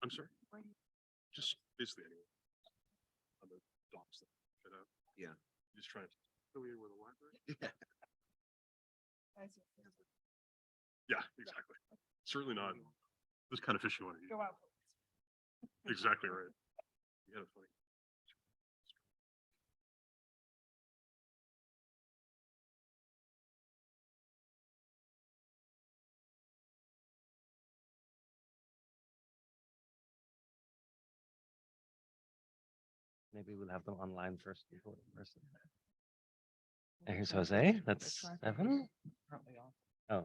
I'm sorry? Just basically anyone. On the docs that fit out. Yeah. Just trying to affiliate with a library. Yeah, exactly. Certainly not this kind of fish you want to eat. Go out. Exactly right. You got a funny. Maybe we'll have them online first before in person. And here's Jose. That's Evan. Oh.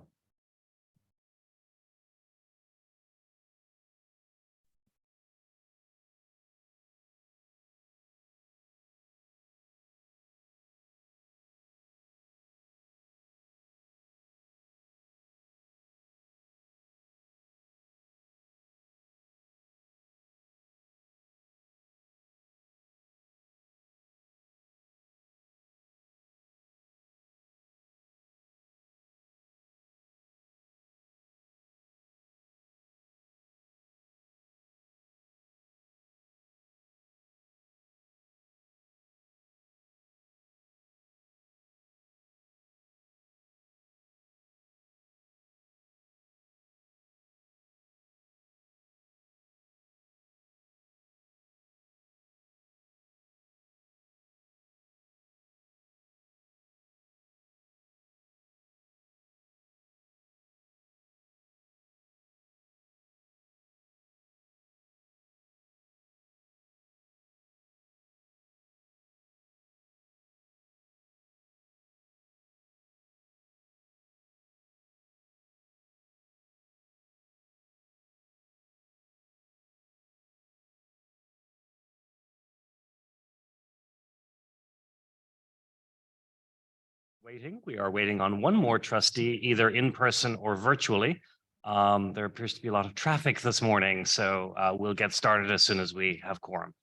We are waiting on one more trustee, either in person or virtually. There appears to be a lot of traffic this morning, so we'll get started as soon as we have quorum.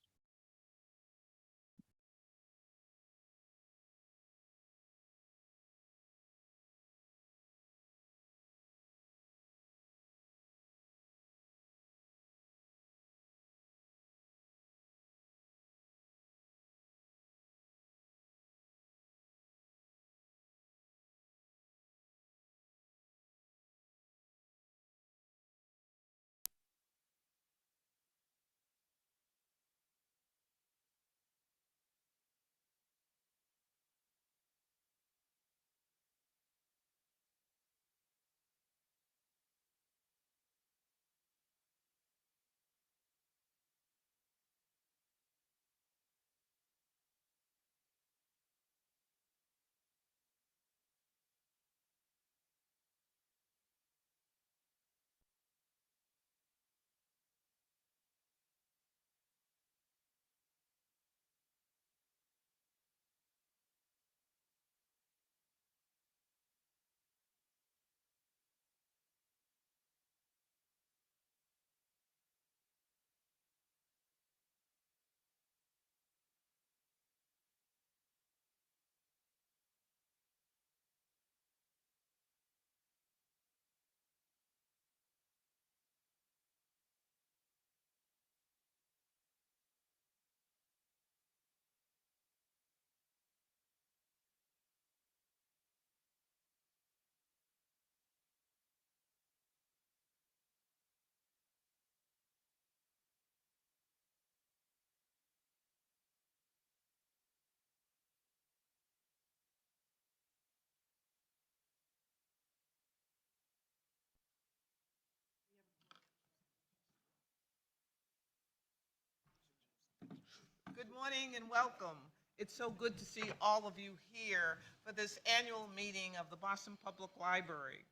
Good morning and welcome. It's so good to see all of you here for this annual meeting of the Boston Public Library.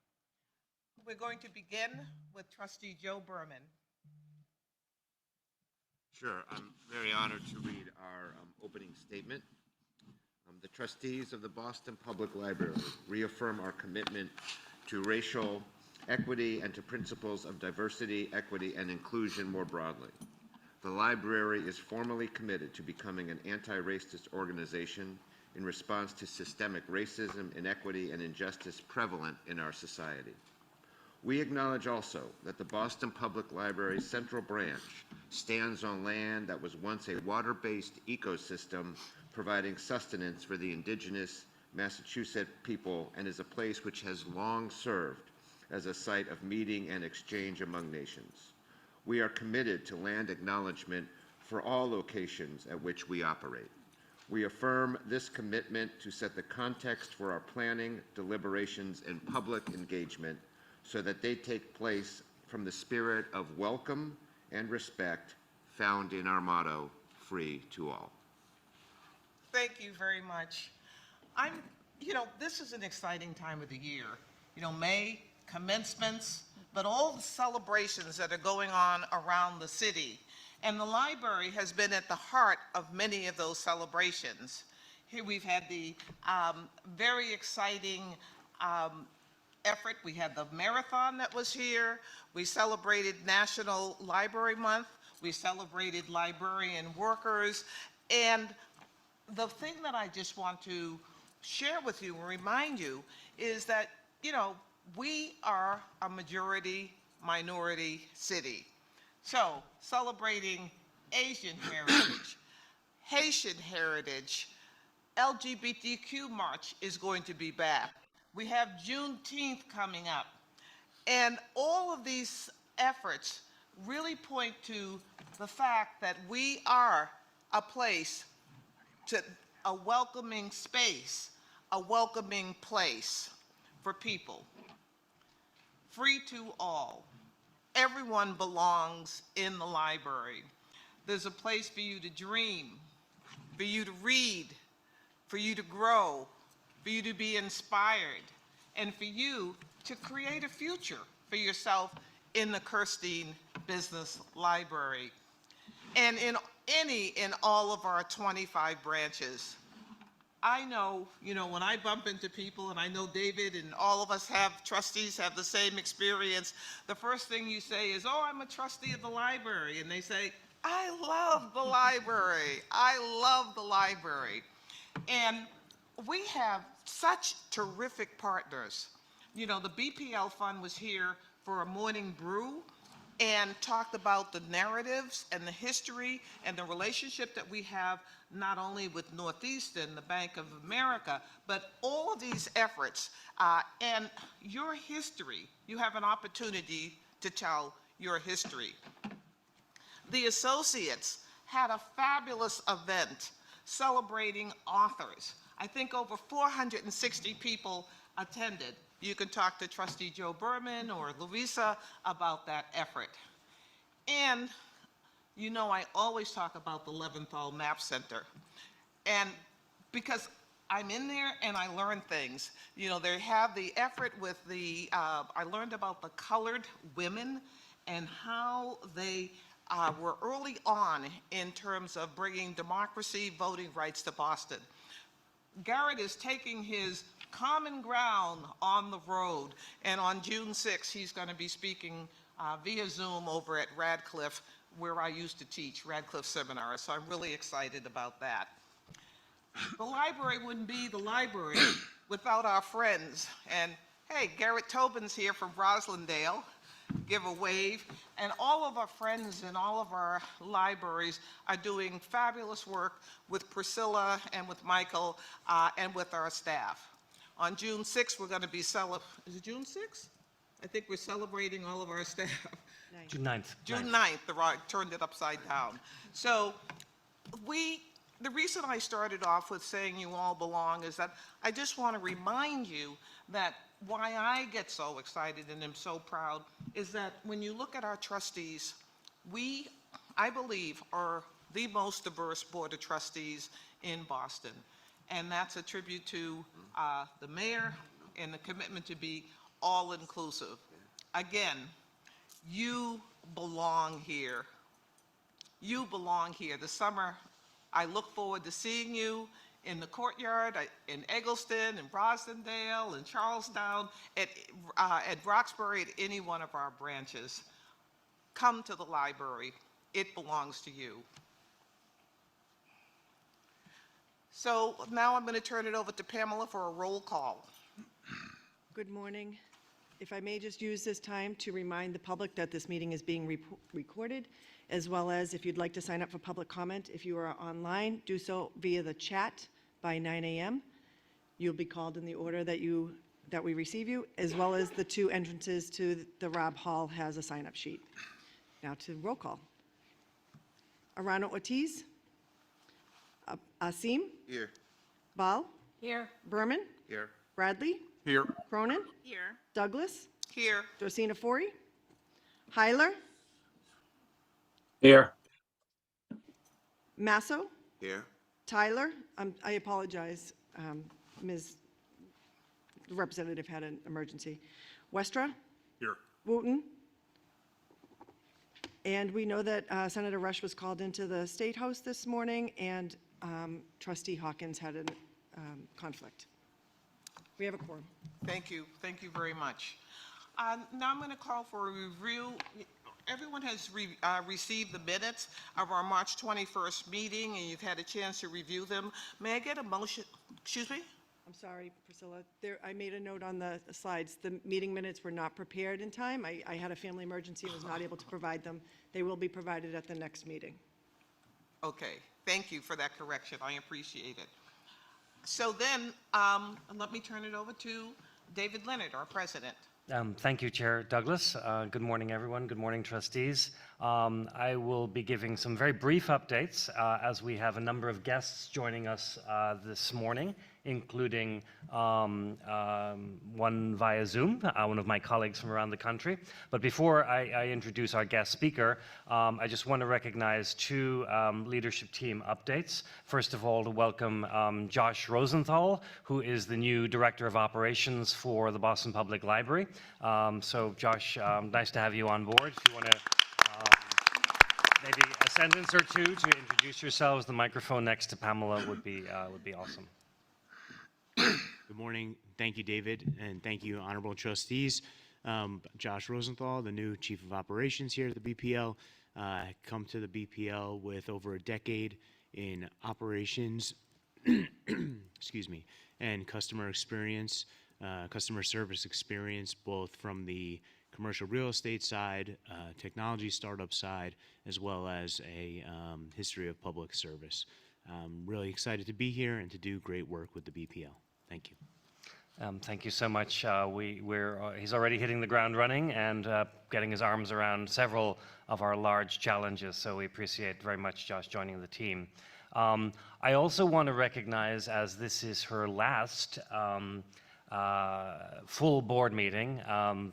We're going to begin with Trustee Joe Berman. Sure. I'm very honored to read our opening statement. The trustees of the Boston Public Library reaffirm our commitment to racial equity and to principles of diversity, equity, and inclusion more broadly. The library is formally committed to becoming an anti-racist organization in response to systemic racism, inequity, and injustice prevalent in our society. We acknowledge also that the Boston Public Library's Central Branch stands on land that was once a water-based ecosystem providing sustenance for the indigenous Massachusetts people and is a place which has long served as a site of meeting and exchange among nations. We are committed to land acknowledgement for all locations at which we operate. We affirm this commitment to set the context for our planning, deliberations, and public engagement so that they take place from the spirit of welcome and respect found in our motto, free to all. Thank you very much. This is an exciting time of the year. May, commencements, but all the celebrations that are going on around the city. And the library has been at the heart of many of those celebrations. Here we've had the very exciting effort. We had the marathon that was here. We celebrated National Library Month. We celebrated librarian workers. And the thing that I just want to share with you and remind you is that, we are a majority minority city. So celebrating Asian heritage, Haitian heritage, LGBTQ March is going to be back. We have Juneteenth coming up. And all of these efforts really point to the fact that we are a place, a welcoming space, a welcoming place for people. Free to all. Everyone belongs in the library. There's a place for you to dream, for you to read, for you to grow, for you to be inspired, and for you to create a future for yourself in the Kirstein Business Library. And in all of our 25 branches. I know, when I bump into people, and I know David and all of us trustees have the same experience, the first thing you say is, oh, I'm a trustee of the library. And they say, I love the library. I love the library. And we have such terrific partners. The BPL Fund was here for a morning brew and talked about the narratives and the history and the relationship that we have not only with Northeastern, the Bank of America, but all of these efforts and your history. You have an opportunity to tell your history. The associates had a fabulous event celebrating authors. I think over 460 people attended. You can talk to Trustee Joe Berman or Louisa about that effort. And I always talk about the Leventhal Map Center. And because I'm in there and I learn things. They have the effort with I learned about the colored women and how they were early on in terms of bringing democracy, voting rights to Boston. Garrett is taking his common ground on the road, and on June 6th, he's going to be speaking via Zoom over at Radcliffe, where I used to teach, Radcliffe Seminar, so I'm really excited about that. The library wouldn't be the library without our friends, and hey, Garrett Tobin's here from Roslindale. Give a wave. And all of our friends in all of our libraries are doing fabulous work with Priscilla and with Michael and with our staff. On June 6th, we're going to be is it June 6th? I think we're celebrating all of our staff. June 9th. June 9th, I turned it upside down. So the reason I started off with saying you all belong is that I just want to remind you that why I get so excited and am so proud is that when you look at our trustees, we, I believe, are the most diverse board of trustees in Boston. And that's a tribute to the mayor and the commitment to be all-inclusive. Again, you belong here. You belong here. This summer, I look forward to seeing you in the courtyard, in Eggleston, in Roslindale, in Charlestown, at Roxbury, at any one of our branches. Come to the library. It belongs to you. So now I'm going to turn it over to Pamela for a roll call. Good morning. If I may just use this time to remind the public that this meeting is being recorded, as well as if you'd like to sign up for public comment, if you are online, do so via the chat by 9 a.m. You'll be called in the order that we receive you, as well as the two entrances to the Rob Hall has a sign-up sheet. Now to roll call. Arana Ortiz. Asim. Here. Bal. Here. Berman. Here. Bradley. Here. Cronin. Here. Douglas. Here. Dorsina Forey. Heiler. Here. Masso. Here. Tyler. I apologize, Ms. The representative had an emergency. Westra. Here. Wooten. And we know that Senator Rush was called into the State House this morning, and Trustee Hawkins had a conflict. We have a quorum. Thank you. Thank you very much. Now I'm going to call for a review. Everyone has received the minutes of our March 21st meeting, and you've had a chance to review them. May I get a motion? Excuse me? I'm sorry, Priscilla. I made a note on the slides. The meeting minutes were not prepared in time. I had a family emergency and was not able to provide them. They will be provided at the next meeting. Okay. Thank you for that correction. I appreciate it. So then, let me turn it over to David Leonard, our president. Thank you, Chair Douglas. Good morning, everyone. Good morning, trustees. I will be giving some very brief updates as we have a number of guests joining us this morning, including one via Zoom, one of my colleagues from around the country. But before I introduce our guest speaker, I just want to recognize two leadership team updates. First of all, to welcome Josh Rosenthal, who is the new Director of Operations for the Boston Public Library. So Josh, nice to have you on board. If you want to maybe a sentence or two to introduce yourselves, the microphone next to Pamela would be awesome. Good morning. Thank you, David, and thank you, honorable trustees. Josh Rosenthal, the new Chief of Operations here at the BPL. I come to the BPL with over a decade in operations, excuse me, and customer experience, customer service experience, both from the commercial real estate side, technology startup side, as well as a history of public service. I'm really excited to be here and to do great work with the BPL. Thank you. Thank you so much. He's already hitting the ground running and getting his arms around several of our large challenges. So we appreciate very much Josh joining the team. I also want to recognize, as this is her last full board meeting,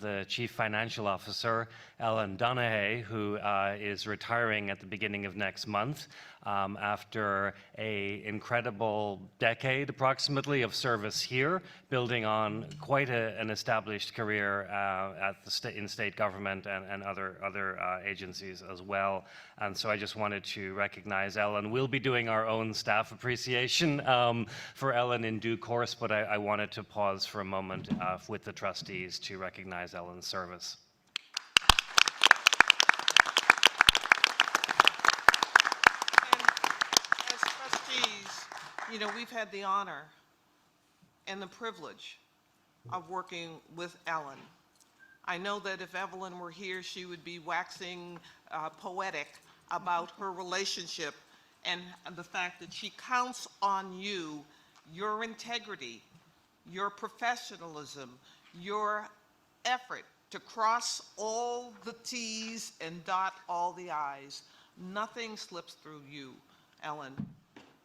the Chief Financial Officer, Ellen Donahue, who is retiring at the beginning of next month after an incredible decade, approximately, of service here, building on quite an established career in state government and other agencies as well. And so I just wanted to recognize Ellen. We'll be doing our own staff appreciation for Ellen in due course, but I wanted to pause for a moment with the trustees to recognize Ellen's service. And as trustees, you know, we've had the honor and the privilege of working with Ellen. I know that if Evelyn were here, she would be waxing poetic about her relationship and the fact that she counts on you, your integrity, your professionalism, your effort to cross all the T's and dot all the I's. Nothing slips through you, Ellen.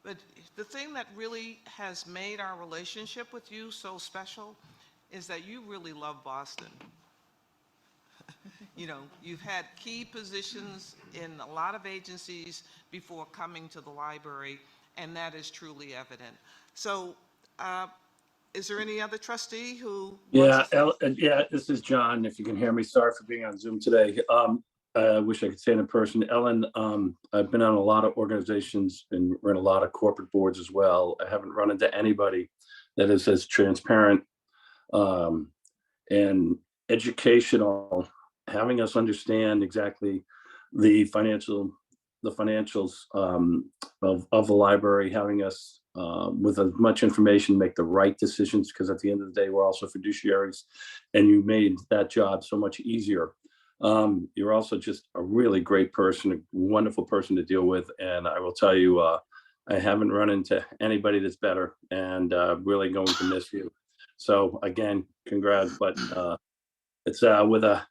But the thing that really has made our relationship with you so special is that you really love Boston. You know, you've had key positions in a lot of agencies before coming to the library, and that is truly evident. So, is there any other trustee who? Yeah, this is John, if you can hear me. Sorry for being on Zoom today. I wish I could say it in person. Ellen, I've been on a lot of organizations and run a lot of corporate boards as well. I haven't run into anybody that is as transparent and educational, having us understand exactly the financials of the library, having us with as much information, make the right decisions, because at the end of the day, we're also fiduciaries, and you made that job so much easier. You're also just a really great person, a wonderful person to deal with. And I will tell you, I haven't run into anybody that's better, and really going to miss you. So again, congrats, but it's with a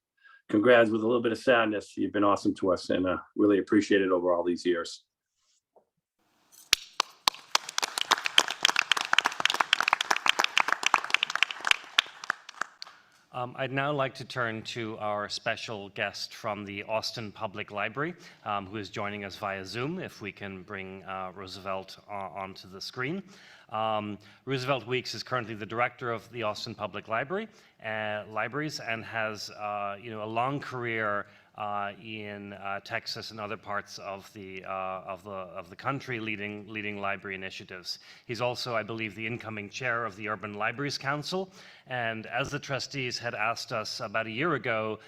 congrats with a little bit of sadness. You've been awesome to us, and really appreciate it over all these years. I'd now like to turn to our special guest from the Austin Public Library, who is joining us via Zoom, if we can bring Roosevelt onto the screen. Roosevelt Weeks is currently the director of the Austin Public Libraries and has a long career in Texas and other parts of the country, leading library initiatives. He's also, I believe, the incoming chair of the Urban Libraries Council. And as the trustees had asked us about a year ago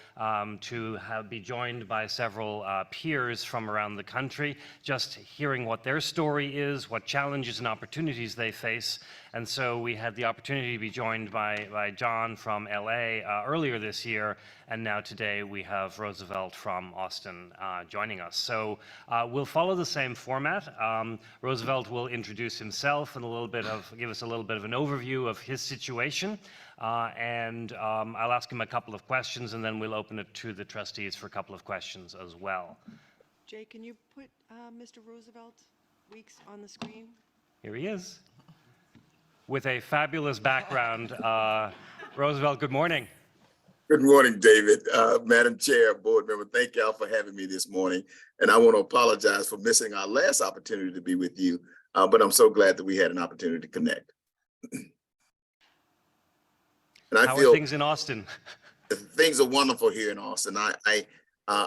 to be joined by several peers from around the country, just hearing what their story is, what challenges and opportunities they face. And so we had the opportunity to be joined by John from LA earlier this year, and now today we have Roosevelt from Austin joining us. So we'll follow the same format. Roosevelt will introduce himself and give us a little bit of an overview of his situation. And I'll ask him a couple of questions, and then we'll open it to the trustees for a couple of questions as well. Jay, can you put Mr. Roosevelt Weeks on the screen? Here he is, with a fabulous background. Roosevelt, good morning. Good morning, David. Madam Chair, board member, thank y'all for having me this morning. And I want to apologize for missing our last opportunity to be with you, but I'm so glad that we had an opportunity to connect. And How are things in Austin? Things are wonderful here in Austin. I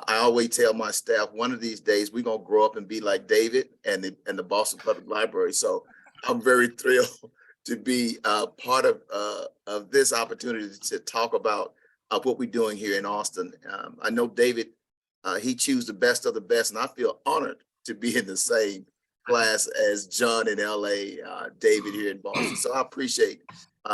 always tell my staff, one of these days we're gonna grow up and be like David and the Boston Public Library. So I'm very thrilled to be part of this opportunity to talk about what we're doing here in Austin. I know David, he chooses the best of the best, and I feel honored to be in the same class as John in LA, David here in Boston. So I appreciate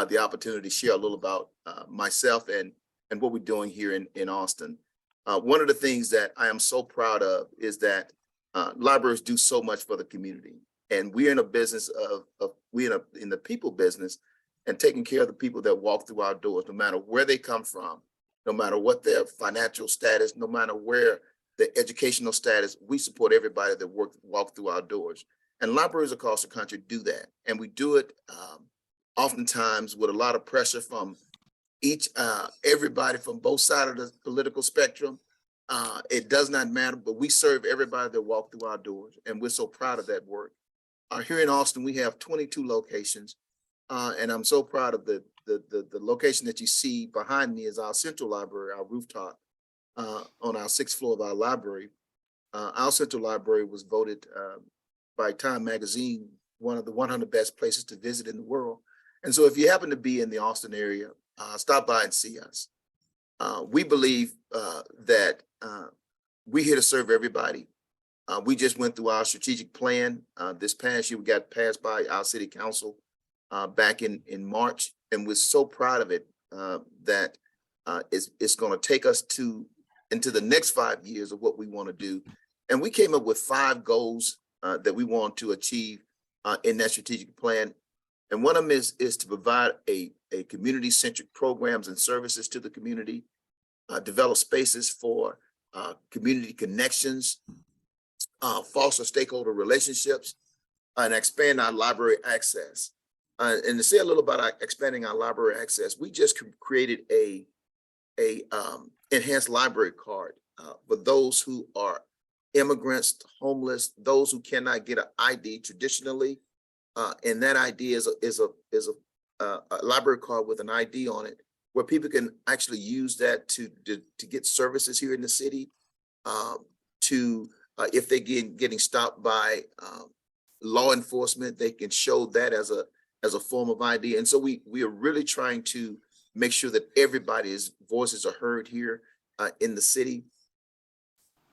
the opportunity to share a little about myself and what we're doing here in Austin. One of the things that I am so proud of is that libraries do so much for the community. And we're in a business we're in the people business, and taking care of the people that walk through our doors, no matter where they come from, no matter what their financial status, no matter where the educational status, we support everybody that walk through our doors. And libraries across the country do that. And we do it oftentimes with a lot of pressure from everybody from both sides of the political spectrum. It does not matter, but we serve everybody that walk through our doors. And we're so proud of that work. Here in Austin, we have 22 locations. And I'm so proud of the location that you see behind me is our central library, our rooftop on our 6th floor of our library. Our central library was voted by Time Magazine one of the 100 best places to visit in the world. And so if you happen to be in the Austin area, stop by and see us. We believe that we're here to serve everybody. We just went through our strategic plan. This past year, we got passed by our city council back in March, and we're so proud of it that it's going to take us into the next 5 years of what we want to do. And we came up with 5 goals that we want to achieve in that strategic plan. And one of them is to provide a community-centric programs and services to the community, develop spaces for community connections, foster stakeholder relationships, and expand our library access. And to say a little about expanding our library access, we just created a enhanced library card for those who are immigrants, homeless, those who cannot get an ID traditionally. And that ID is a library card with an ID on it, where people can actually use that to get services here in the city. If they getting stopped by law enforcement, they can show that as a form of ID. And so we are really trying to make sure that everybody's voices are heard here in the city.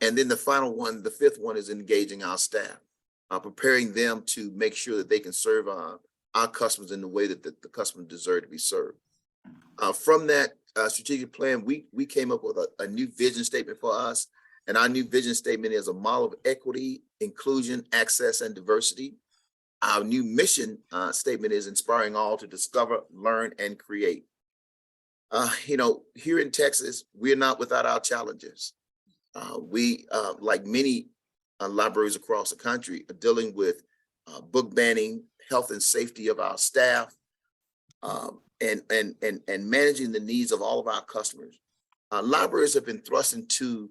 And then the final one, the 5th one, is engaging our staff. preparing them to make sure that they can serve our customers in the way that the customers deserve to be served. From that strategic plan, we came up with a new vision statement for us. And our new vision statement is a model of equity, inclusion, access, and diversity. Our new mission statement is inspiring all to discover, learn, and create. Here in Texas, we're not without our challenges. We, like many libraries across the country, are dealing with book banning, health and safety of our staff, and managing the needs of all of our customers. Libraries have been thrust into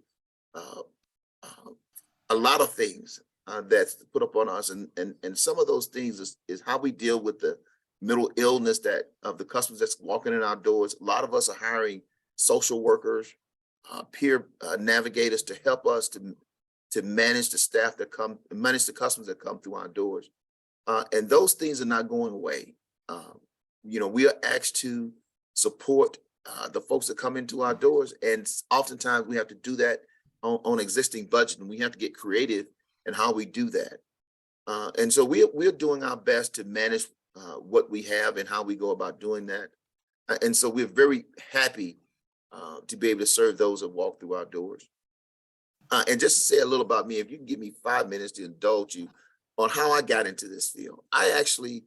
a lot of things that's put upon us, and some of those things is how we deal with the mental illness that of the customers that's walking in our doors. A lot of us are hiring social workers, peer navigators to help us to manage the staff that manage the customers that come through our doors, and those things are not going away. We are asked to support the folks that come into our doors, and oftentimes we have to do that on existing budget, and we have to get creative in how we do that. And so we're doing our best to manage what we have and how we go about doing that. And so we're very happy to be able to serve those that walk through our doors. And just to say a little about me, if you can give me 5 minutes to indulge you on how I got into this field. I actually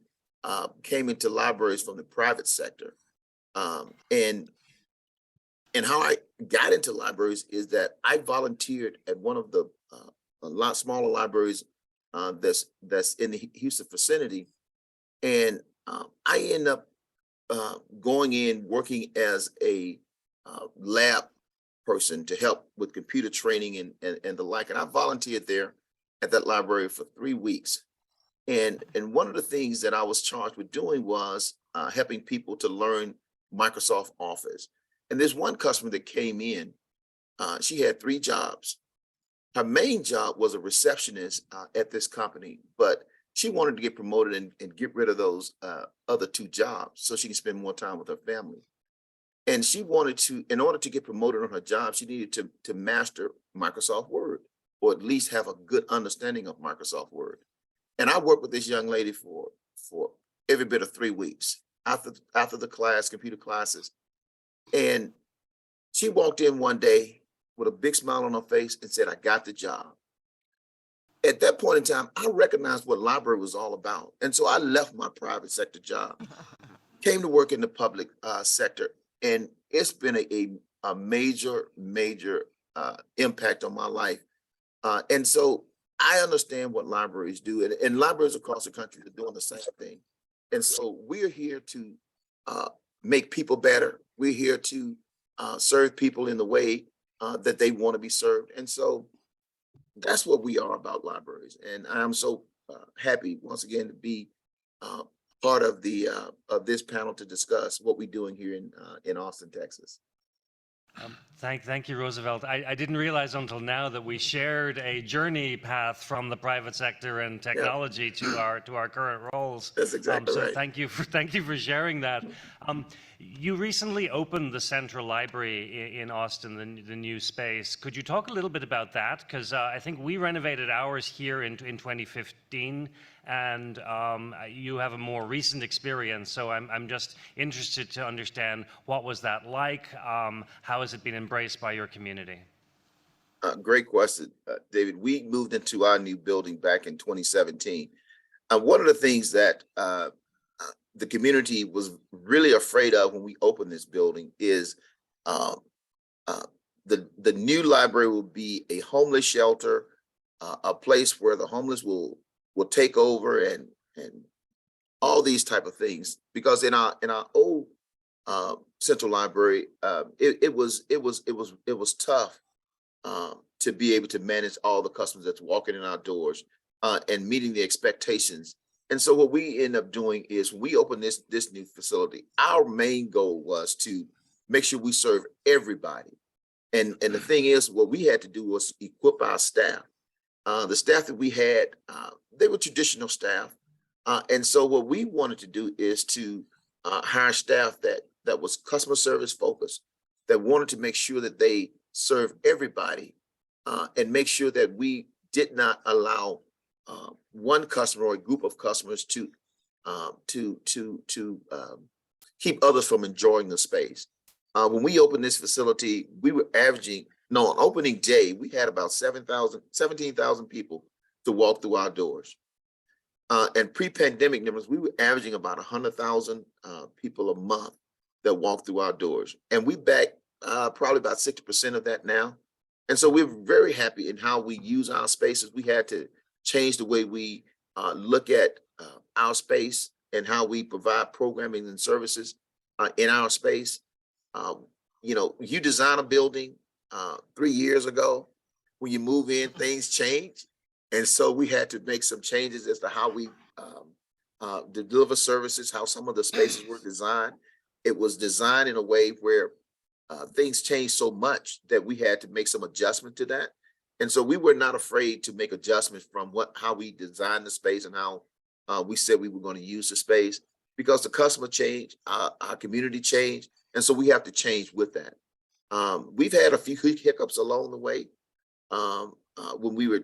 came into libraries from the private sector. And how I got into libraries is that I volunteered at one of the a lot smaller libraries that's in the Houston vicinity, and I ended up going in working as a lab person to help with computer training and the like. And I volunteered there at that library for 3 weeks. And one of the things that I was charged with doing was helping people to learn Microsoft Office. And there's one customer that came in, she had 3 jobs. Her main job was a receptionist at this company, but she wanted to get promoted and get rid of those other 2 jobs so she can spend more time with her family. And she wanted to, in order to get promoted on her job, she needed to master Microsoft Word, or at least have a good understanding of Microsoft Word. And I worked with this young lady for every bit of 3 weeks after the class, computer classes. And she walked in one day with a big smile on her face and said, "I got the job." At that point in time, I recognized what library was all about. And so I left my private sector job, came to work in the public sector, and it's been a major impact on my life. And so I understand what libraries do, and libraries across the country are doing the same thing. And so we're here to make people better. We're here to serve people in the way that they want to be served. And so that's what we are about libraries. And I'm so happy once again to be part of this panel to discuss what we're doing here in Austin, Texas. Thank you, Roosevelt. I didn't realize until now that we shared a journey path from the private sector and technology to our current roles. That's exactly so right. thank you for sharing that. You recently opened the Central Library in Austin, the new space. Could you talk a little bit about that? Because I think we renovated ours here in 2015, and you have a more recent experience. So I'm just interested to understand, what was that like? How has it been embraced by your community? Great question, David. We moved into our new building back in 2017. One of the things that the community was really afraid of when we opened this building is the new library will be a homeless shelter, a place where the homeless will take over and all these type of things. Because in our old Central Library, it was tough to be able to manage all the customers that's walking in our doors and meeting the expectations. And so what we end up doing is, when we open this new facility, our main goal was to make sure we serve everybody. And the thing is, what we had to do was equip our staff. The staff that we had, they were traditional staff. And so what we wanted to do is to hire staff that was customer service focused, that wanted to make sure that they serve everybody, and make sure that we did not allow one customer or a group of customers to keep others from enjoying the space. When we opened this facility, we were averaging, no, on opening day, we had about 17,000 people to walk through our doors. And pre-pandemic numbers, we were averaging about 100,000 people a month that walk through our doors. And we back probably about 60% of that now. And so we're very happy in how we use our spaces. We had to change the way we look at our space and how we provide programming and services in our space. You know, you design a building 3 years ago. When you move in, things change. And so we had to make some changes as to how we deliver services, how some of the spaces were designed. It was designed in a way where things changed so much that we had to make some adjustment to that. And so we were not afraid to make adjustments from how we designed the space and how we said we were going to use the space, because the customer changed, our community changed. And so we have to change with that. We've had a few hiccups along the way when we were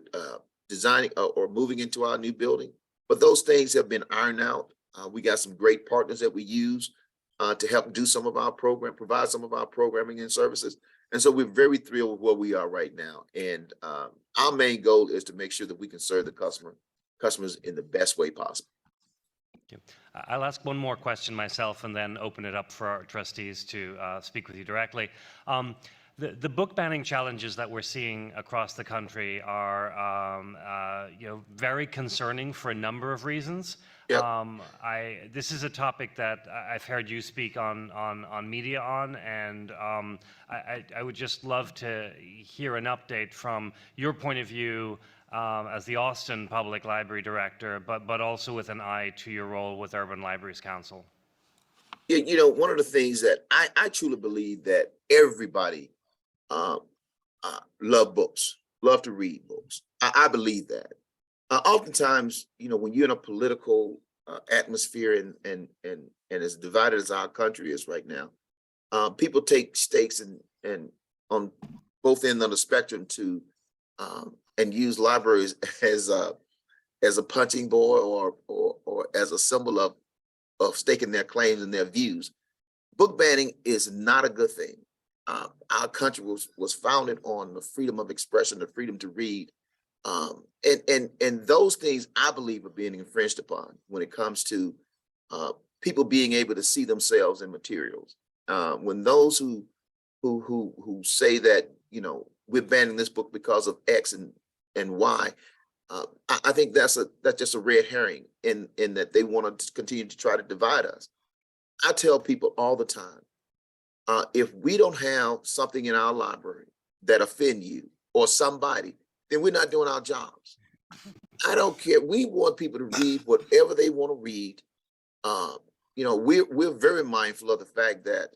designing or moving into our new building, but those things have been ironed out. We got some great partners that we use to help do some of our provide some of our programming and services. And so we're very thrilled with where we are right now. And our main goal is to make sure that we can serve the customers in the best way possible. I'll ask one more question myself and then open it up for our trustees to speak with you directly. The book banning challenges that we're seeing across the country are, very concerning for a number of reasons. Yep. This is a topic that I've heard you speak on media on, and I would just love to hear an update from your point of view as the Austin Public Library Director, but also with an eye to your role with Urban Libraries Council. Yeah, you know, one of the things that I truly believe that everybody love books, love to read books. I believe that. Oftentimes, you know, when you're in a political atmosphere and as divided as our country is right now, people take stakes and on both ends of the spectrum to and use libraries as a punching board or as a symbol of staking their claims and their views. Book banning is not a good thing. Our country was founded on the freedom of expression, the freedom to read. And those things I believe are being infringed upon when it comes to people being able to see themselves in materials. When those who say that, you know, we're banning this book because of X and Y, I think that's just a red herring in that they want to continue to try to divide us. I tell people all the time, if we don't have something in our library that offend you or somebody, then we're not doing our jobs. I don't care. We want people to read whatever they want to read. You know, we're very mindful of the fact that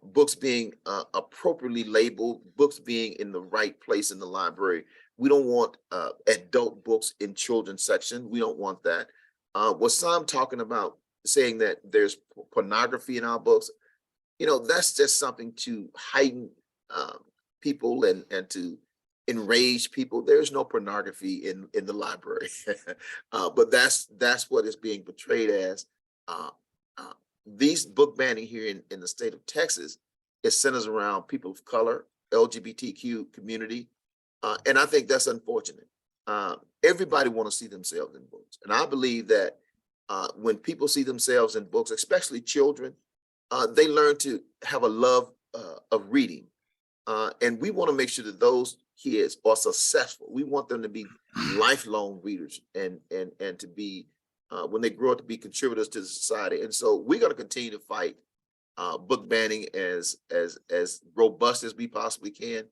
books being appropriately labeled, books being in the right place in the library. We don't want adult books in children's section. We don't want that. What Sam talking about, saying that there's pornography in our books, you know, that's just something to heighten people and to enrage people. There's no pornography in the library, but that's what is being portrayed as. These book banning here in the state of Texas is centers around people of color, LGBTQ community, and I think that's unfortunate. Everybody want to see themselves in books, and I believe that when people see themselves in books, especially children, they learn to have a love of reading, and we want to make sure that those kids are successful. We want them to be lifelong readers and to be when they grow up to be contributors to the society. And so we're going to continue to fight book banning as robust as we possibly can,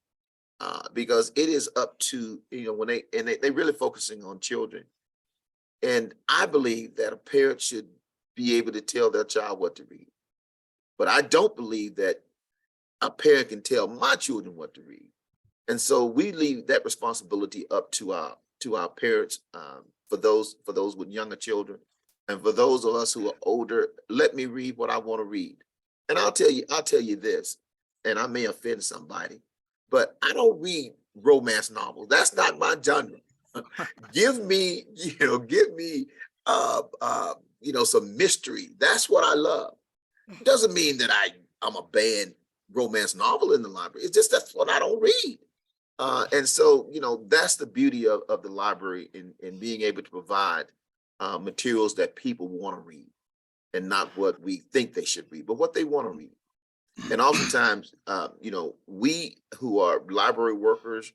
because it is up to, you know, when they really focusing on children. And I believe that a parent should be able to tell their child what to read. But I don't believe that a parent can tell my children what to read. And so we leave that responsibility up to our parents, for those with younger children, and for those of us who are older. Let me read what I want to read. And I'll tell you this, and I may offend somebody, but I don't read romance novels. That's not my genre. Give me, give me, some mystery. That's what I love. Doesn't mean that I'm a banned romance novel in the library. It's just that's what I don't read. And so, that's the beauty of the library in being able to provide materials that people want to read and not what we think they should read, but what they want to read. And oftentimes, we who are library workers,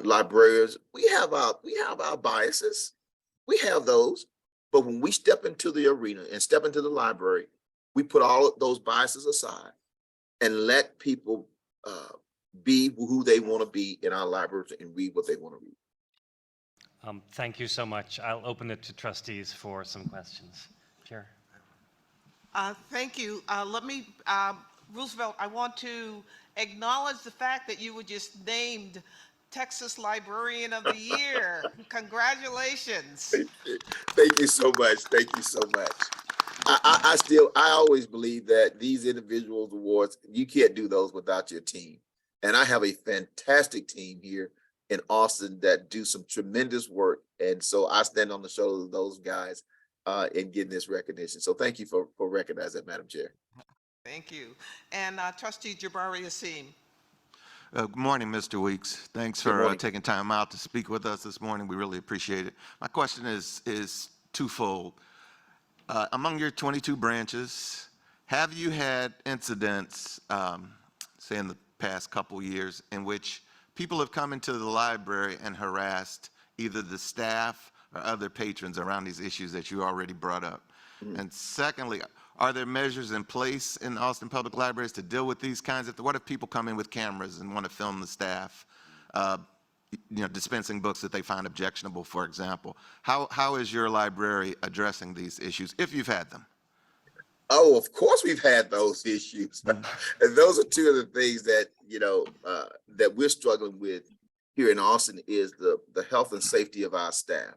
librarians, we have our biases. We have those. But when we step into the arena and step into the library, we put all of those biases aside and let people be who they want to be in our libraries and read what they want to read. Thank you so much. I'll open it to trustees for some questions. Chair. Thank you. Let me, Roosevelt, I want to acknowledge the fact that you were just named Texas Librarian of the Year. Congratulations. Thank you so much. Thank you so much. I always believe that these individuals awards, you can't do those without your team. And I have a fantastic team here in Austin that do some tremendous work. And so I stand on the shoulders of those guys in getting this recognition. So thank you for recognizing that, Madam Chair. Thank you. And Trustee Jabari Asim. Good morning, Mr. Weeks. Thanks Good for morning. taking time out to speak with us this morning. We really appreciate it. My question is twofold. Among your 22 branches, have you had incidents, say in the past couple years, in which people have come into the library and harassed either the staff or other patrons around these issues that you already brought up? Mm-hmm. And secondly, are there measures in place in Austin Public Libraries to deal with these kinds of, what if people come in with cameras and want to film the staff, dispensing books that they find objectionable, for example? How is your library addressing these issues, if you've had them? Oh, of course we've had those issues. And those are two of the things that, that we're struggling with here in Austin is the health and safety of our staff.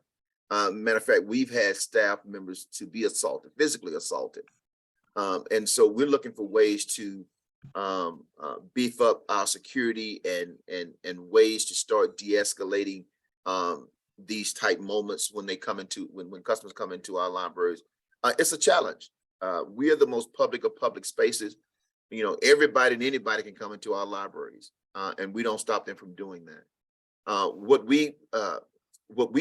Matter of fact, we've had staff members to be assaulted, physically assaulted. And so we're looking for ways to beef up our security and ways to start de-escalating these type moments when they come into when customers come into our libraries. It's a challenge. We are the most public of public spaces. Everybody and anybody can come into our libraries, and we don't stop them from doing that. What we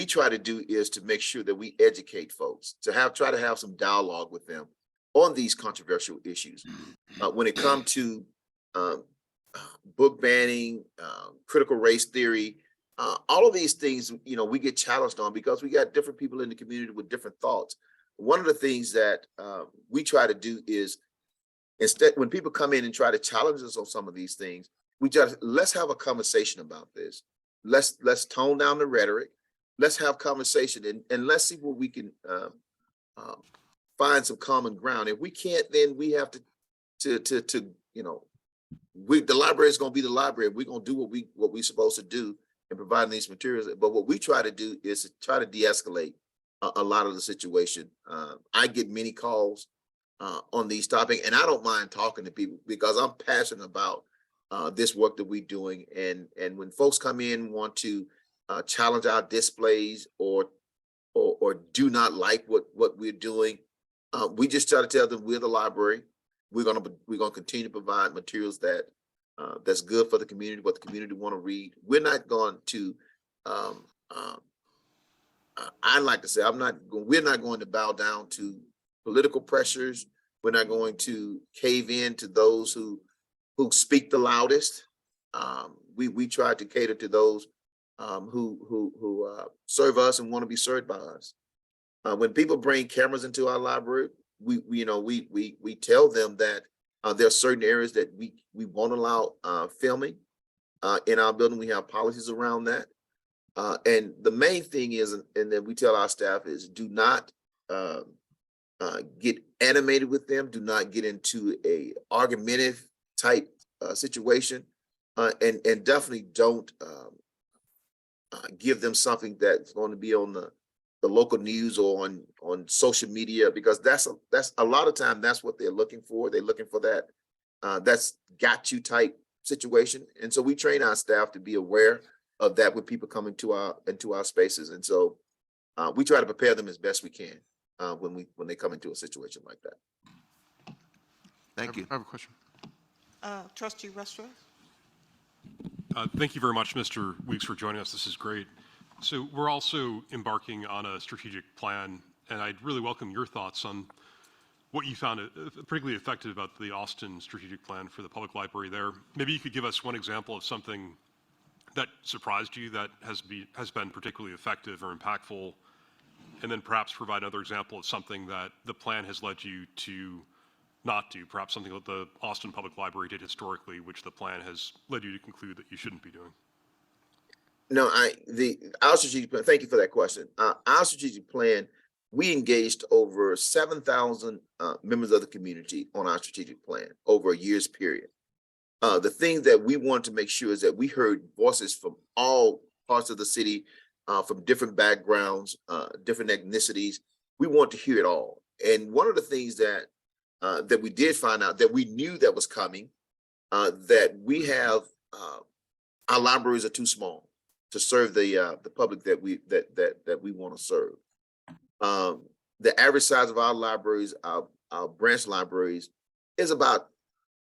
try to do is to make sure that we educate folks, to try to have some dialogue with them on these controversial issues. When it comes to book banning, critical race theory, all of these things, we get challenged on because we got different people in the community with different thoughts. One of the things that we try to do is, instead, when people come in and try to challenge us on some of these things, let's have a conversation about this. Let's tone down the rhetoric. Let's have conversation and let's see where we can find some common ground. If we can't, then we have the library is going to be the library. We're going to do what we're supposed to do in providing these materials. But what we try to do is to try to de-escalate a lot of the situation. I get many calls on these topics, and I don't mind talking to people because I'm passionate about this work that we're doing. And when folks come in and want to challenge our displays or do not like what we're doing, we just try to tell them we're the library. We're gonna continue to provide materials that's good for the community, what the community want to read. We're not going to. I like to say we're not going to bow down to political pressures. We're not going to cave in to those who speak the loudest. We try to cater to those who serve us and want to be served by us. When people bring cameras into our library, we tell them that there are certain areas that we won't allow filming in our building. We have policies around that. And the main thing is, and then we tell our staff is, do not get animated with them. Do not get into a argumentative type situation, and definitely don't give them something that's going to be on the local news or on social media, because that's a lot of time that's what they're looking for. They're looking for that that's got you type situation. And so we train our staff to be aware of that when people come into our spaces. And so we try to prepare them as best we can when they come into a situation like that. Thank you. I have a question. Trustee Restra? Thank you very much, Mr. Weeks, for joining us. This is great. So we're also embarking on a strategic plan, and I'd really welcome your thoughts on what you found particularly effective about the Austin strategic plan for the public library there. Maybe you could give us one example of something that surprised you that has been particularly effective or impactful, and then perhaps provide another example of something that the plan has led you to not do, perhaps something that the Austin Public Library did historically, which the plan has led you to conclude that you shouldn't be doing. No, our strategic plan, thank you for that question. Our strategic plan, we engaged over 7,000 members of the community on our strategic plan over a year's period. The thing that we wanted to make sure is that we heard voices from all parts of the city, from different backgrounds, different ethnicities. We want to hear it all. And one of the things that we did find out that we knew that was coming, that we have, our libraries are too small to serve the public that we want to serve. The average size of our libraries, our branch libraries, is about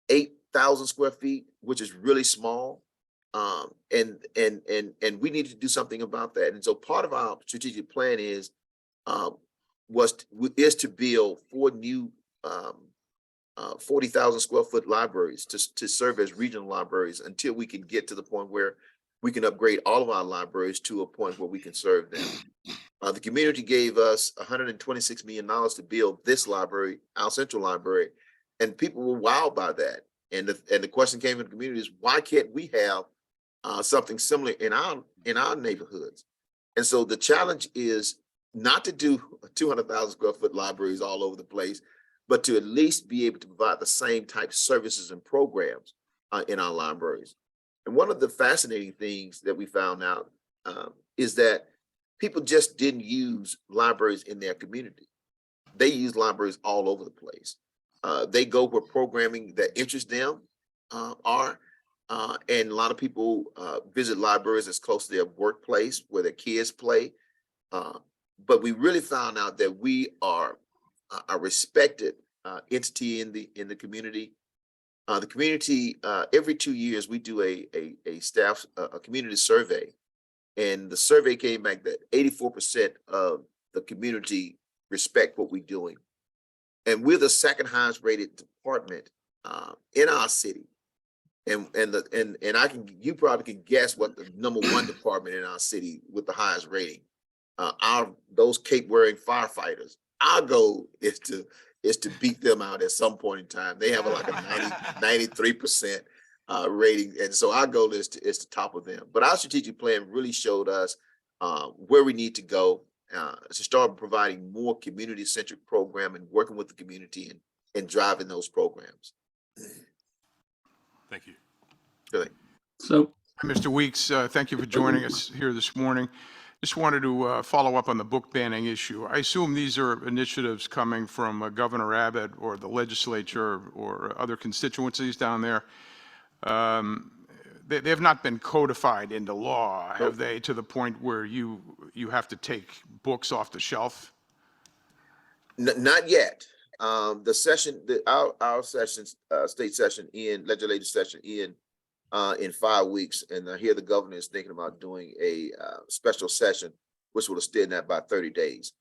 8,000 square feet, which is really small. And we need to do something about that. And so part of our strategic plan is to build 4 new 40,000 square foot libraries to serve as regional libraries until we can get to the point where we can upgrade all of our libraries to a point where we can serve them. The community gave us $126 million to build this library, our central library, and people were wowed by that. And the question came from the community is, why can't we have something similar in our neighborhoods? And so the challenge is not to do 200,000 square foot libraries all over the place, but to at least be able to provide the same type of services and programs in our libraries. And one of the fascinating things that we found out is that people just didn't use libraries in their community. They use libraries all over the place. They go where programming that interests them are. And a lot of people visit libraries as close to their workplace where their kids play. But we really found out that we are a respected entity in the community. The community, every 2 years, we do a community survey. And the survey came back that 84% of the community respect what we're doing. And we're the second highest rated department in our city. And you probably can guess what the #1 department in our city with the highest rating. Those cape wearing firefighters. Our goal is to beat them out at some point in time. They have like a 93% rating. And so our goal is to topple them. But our strategic plan really showed us where we need to go to start providing more community-centric program and working with the community and driving those programs. Thank you. Good. So, Mr. Weeks, thank you for joining us here this morning. Just wanted to follow up on the book banning issue. I assume these are initiatives coming from Governor Abbott or the legislature or other constituencies down there. They have not been codified into law, have they, to the point where you have to take books off the shelf? Not yet. The session, our sessions, state session legislative session in 5 weeks, and I hear the governor is thinking about doing a special session, which will extend that by 30 days.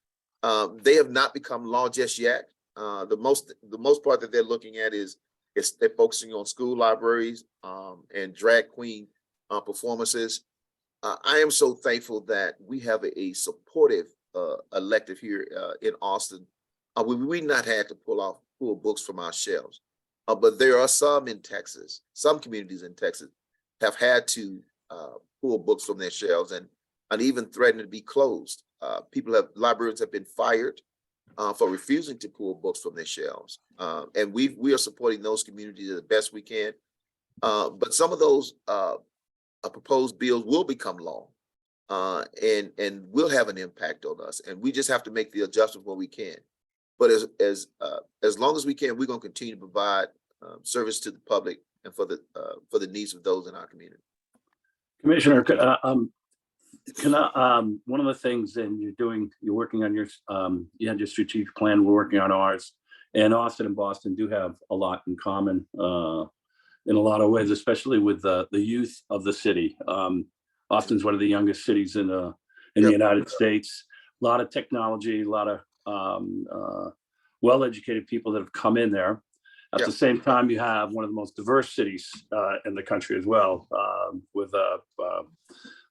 They have not become law just yet. The most part that they're looking at is they're focusing on school libraries and drag queen performances. I am so thankful that we have a supportive elective here in Austin. We not had to pull books from our shelves. But there are some in Texas, some communities in Texas have had to pull books from their shelves and even threatened to be closed. Librarians have been fired for refusing to pull books from their shelves. And we are supporting those communities the best we can. But some of those proposed bills will become law and will have an impact on us. And we just have to make the adjustment where we can. But as long as we can, we're going to continue to provide service to the public and for the needs of those in our community. Commissioner, one of the things, and you're working on you had your strategic plan, we're working on ours, and Austin and Boston do have a lot in common in a lot of ways, especially with the youth of the city. Austin's one of the youngest cities in the United States. A lot of technology, a lot of well-educated people that have come in there. At the same time, you have one of the most diverse cities in the country as well, with a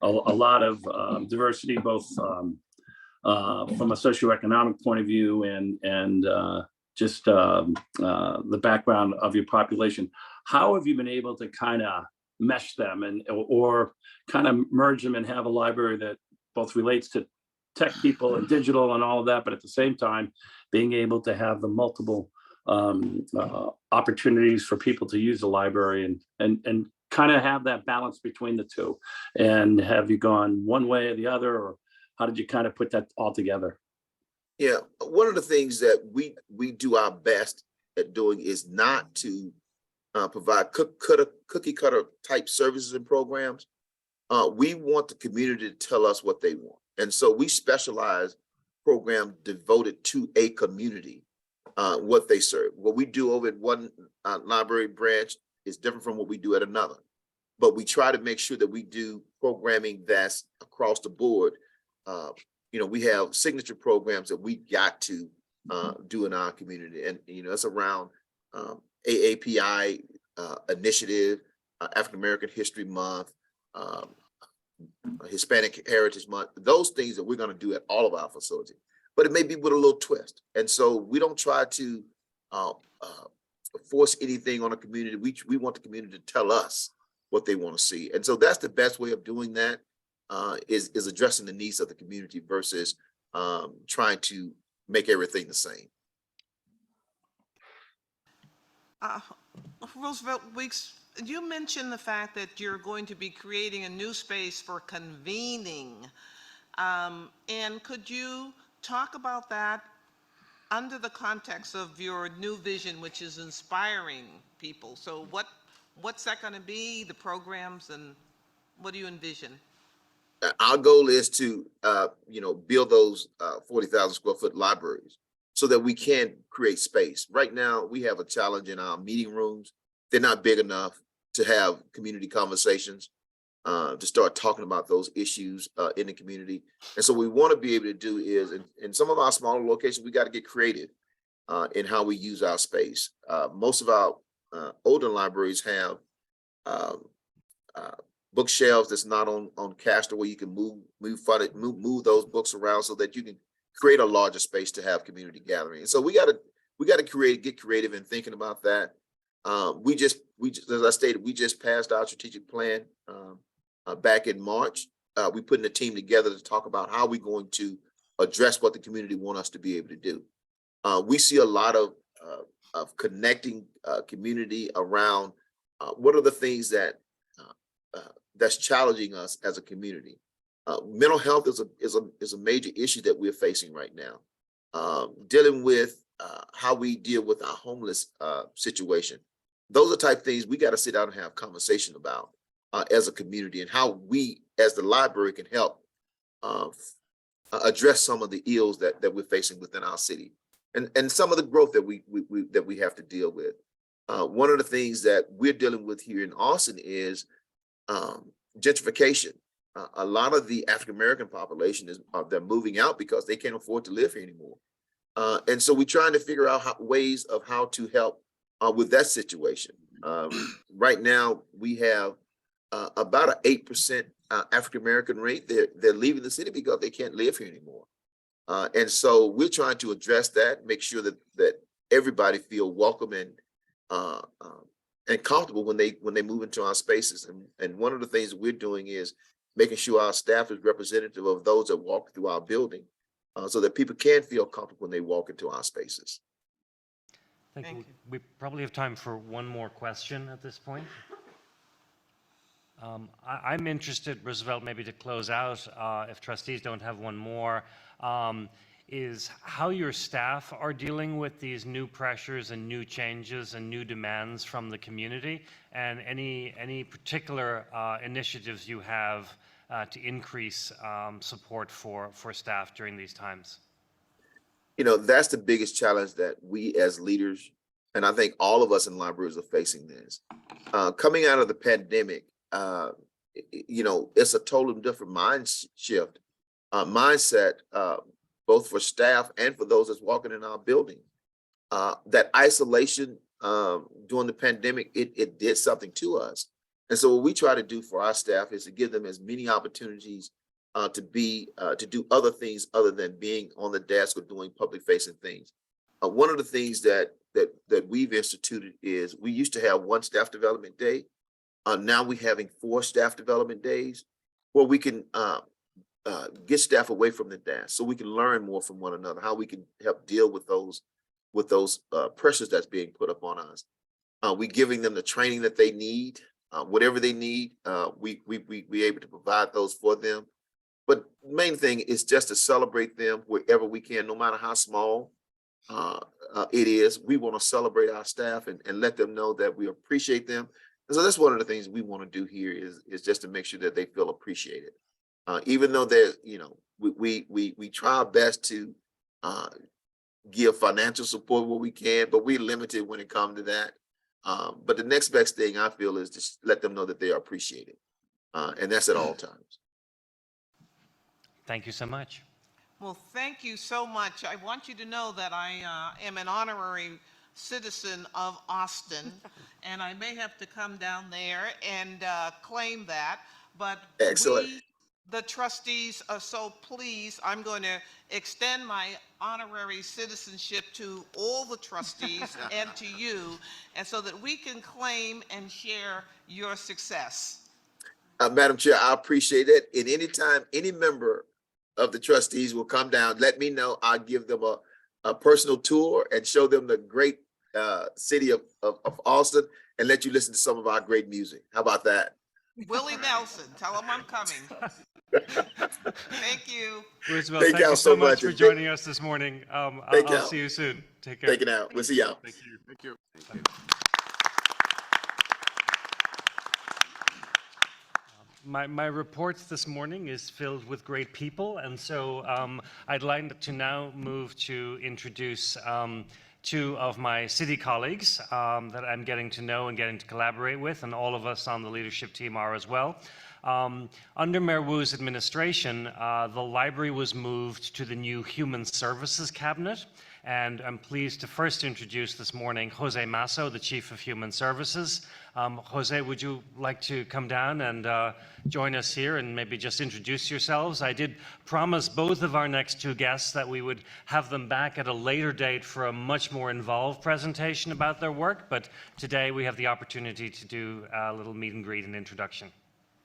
lot of diversity, both from a socioeconomic point of view and just the background of your population. How have you been able to kind of mesh them or kind of merge them and have a library that both relates to tech people and digital and all of that, but at the same time, being able to have the multiple opportunities for people to use the library and kind of have that balance between the two? And have you gone one way or the other, or how did you kind of put that all together? Yeah, one of the things that we do our best at doing is not to provide cookie cutter type services and programs. We want the community to tell us what they want. And so we specialize program devoted to a community, what they serve. What we do over at one library branch is different from what we do at another. But we try to make sure that we do programming that's across the board. We have signature programs that we got to do in our community. And, it's around AAPI initiative, African American History Month, Hispanic Heritage Month, those things that we're going to do at all of our facilities, but it may be with a little twist. And so we don't try to force anything on a community. We want the community to tell us what they want to see. And so that's the best way of doing that, is addressing the needs of the community versus trying to make everything the same. Roosevelt Weeks, you mentioned the fact that you're going to be creating a new space for convening. And could you talk about that under the context of your new vision, which is inspiring people? So what's that going to be, the programs, and what do you envision? Our goal is to, build those 40,000 square foot libraries so that we can create space. Right now, we have a challenge in our meeting rooms. They're not big enough to have community conversations, to start talking about those issues in the community. And so what we want to be able to do is, in some of our smaller locations, we got to get creative in how we use our space. Most of our older libraries have bookshelves that's not on caster, where you can move those books around so that you can create a larger space to have community gathering. And so we got to get creative in thinking about that. We just, as I stated, we just passed our strategic plan back in March. We putting a team together to talk about how we're going to address what the community want us to be able to do. We see a lot of connecting community around what are the things that's challenging us as a community. Mental health is a major issue that we're facing right now. Dealing with how we deal with our homeless situation. Those are type of things we got to sit down and have conversation about as a community, and how we as the library can help address some of the ills that we're facing within our city, and some of the growth that we have to deal with. One of the things that we're dealing with here in Austin is gentrification. A lot of the African American population they're moving out because they can't afford to live here anymore. And so we're trying to figure out ways of how to help with that situation. Right now, we have about an 8% African American rate. They're leaving the city because they can't live here anymore. And so we're trying to address that, make sure that everybody feel welcome and comfortable when they move into our spaces. And one of the things that we're doing is making sure our staff is representative of those that walk through our building, so that people can feel comfortable when they walk into our spaces. Thank you. We probably have time for one more question at this point. I'm interested, Roosevelt, maybe to close out, if trustees don't have one more. is how your staff are dealing with these new pressures and new changes and new demands from the community, and any particular initiatives you have to increase support for staff during these times. You know, that's the biggest challenge that we as leaders, and I think all of us in libraries are facing this. Coming out of the pandemic, you know, it's a totally different mindset, both for staff and for those that's walking in our building. That isolation during the pandemic, it did something to us. And so what we try to do for our staff is to give them as many opportunities to do other things other than being on the desk or doing public facing things. One of the things that we've instituted is we used to have one staff development day. Now we're having 4 staff development days where we can get staff away from the desk so we can learn more from one another, how we can help deal with those pressures that's being put upon us. We're giving them the training that they need, whatever they need. We able to provide those for them. But the main thing is just to celebrate them wherever we can, no matter how small it is. We want to celebrate our staff and let them know that we appreciate them. And so that's one of the things we want to do here is just to make sure that they feel appreciated. Even though they're, you know, we try our best to give financial support where we can, but we're limited when it comes to that. But the next best thing I feel is just let them know that they are appreciated. And that's at all times. Thank you so much. Well, thank you so much. I want you to know that I am an honorary citizen of Austin, and I may have to come down there and claim that. But Excellent. we, the trustees, are so pleased. I'm going to extend my honorary citizenship to all the trustees and to you, and so that we can claim and share your success. Madam Chair, I appreciate it. And anytime any member of the trustees will come down, let me know. I'll give them a personal tour and show them the great city of Austin and let you listen to some of our great music. How about that? Willie Nelson, tell him I'm coming. Thank you. Roosevelt, Thank thank you y'all so so much much. for joining us this morning. Thank I'll y'all. see you soon. Take care. Take it out. We'll see y'all. Thank you. Thank you. My report this morning is filled with great people, and so I'd like to now move to introduce 2 of my city colleagues that I'm getting to know and getting to collaborate with, and all of us on the leadership team are as well. Under Mayor Wu's administration, the library was moved to the new Human Services Cabinet, and I'm pleased to first introduce this morning Jose Masso, the Chief of Human Services. Jose, would you like to come down and join us here and maybe just introduce yourselves? I did promise both of our next 2 guests that we would have them back at a later date for a much more involved presentation about their work, but today we have the opportunity to do a little meet and greet and introduction.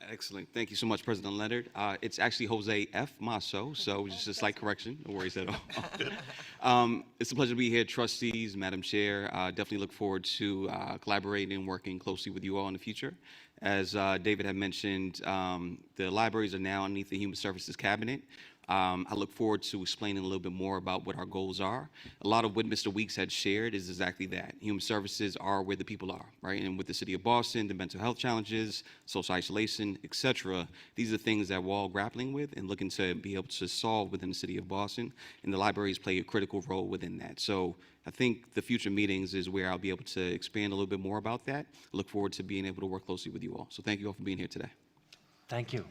Excellent. Thank you so much, President Leonard. It's actually Jose F. Masso, so just a slight correction. No worries at all. It's a pleasure to be here, trustees, Madam Chair. Definitely look forward to collaborating and working closely with you all in the future. As David had mentioned, the libraries are now underneath the Human Services Cabinet. I look forward to explaining a little bit more about what our goals are. A lot of what Mr. Weeks had shared is exactly that. Human services are where the people are, right? And with the city of Boston, the mental health challenges, social isolation, et cetera, these are things that we're all grappling with and looking to be able to solve within the city of Boston, and the libraries play a critical role within that. So I think the future meetings is where I'll be able to expand a little bit more about that. I look forward to being able to work closely with you all. So thank you all for being here today. Thank you.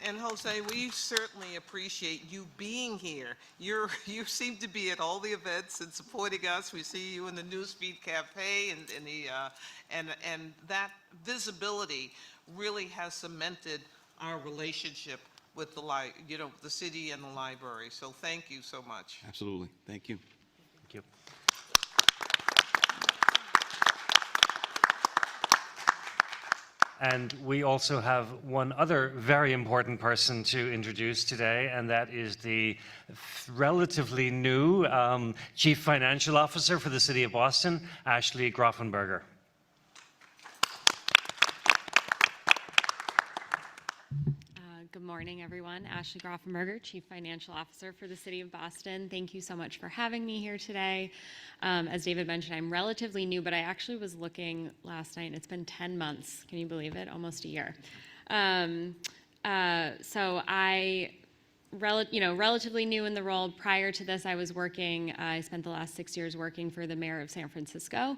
And Jose, we certainly appreciate you being here. You seem to be at all the events and supporting us. We see you in the Newsfeed Cafe and that visibility really has cemented our relationship with the city and the library. So thank you so much. Absolutely. Thank you. Thank you. And we also have one other very important person to introduce today, and that is the relatively new Chief Financial Officer for the City of Boston, Ashley Grofenberger. Good morning, everyone. Ashley Grofenberger, Chief Financial Officer for the City of Boston. Thank you so much for having me here today. As David mentioned, I'm relatively new, but I actually was looking last night, and it's been 10 months. Can you believe it? Almost a year. So I relatively new in the role. Prior to this, I spent the last 6 years working for the mayor of San Francisco,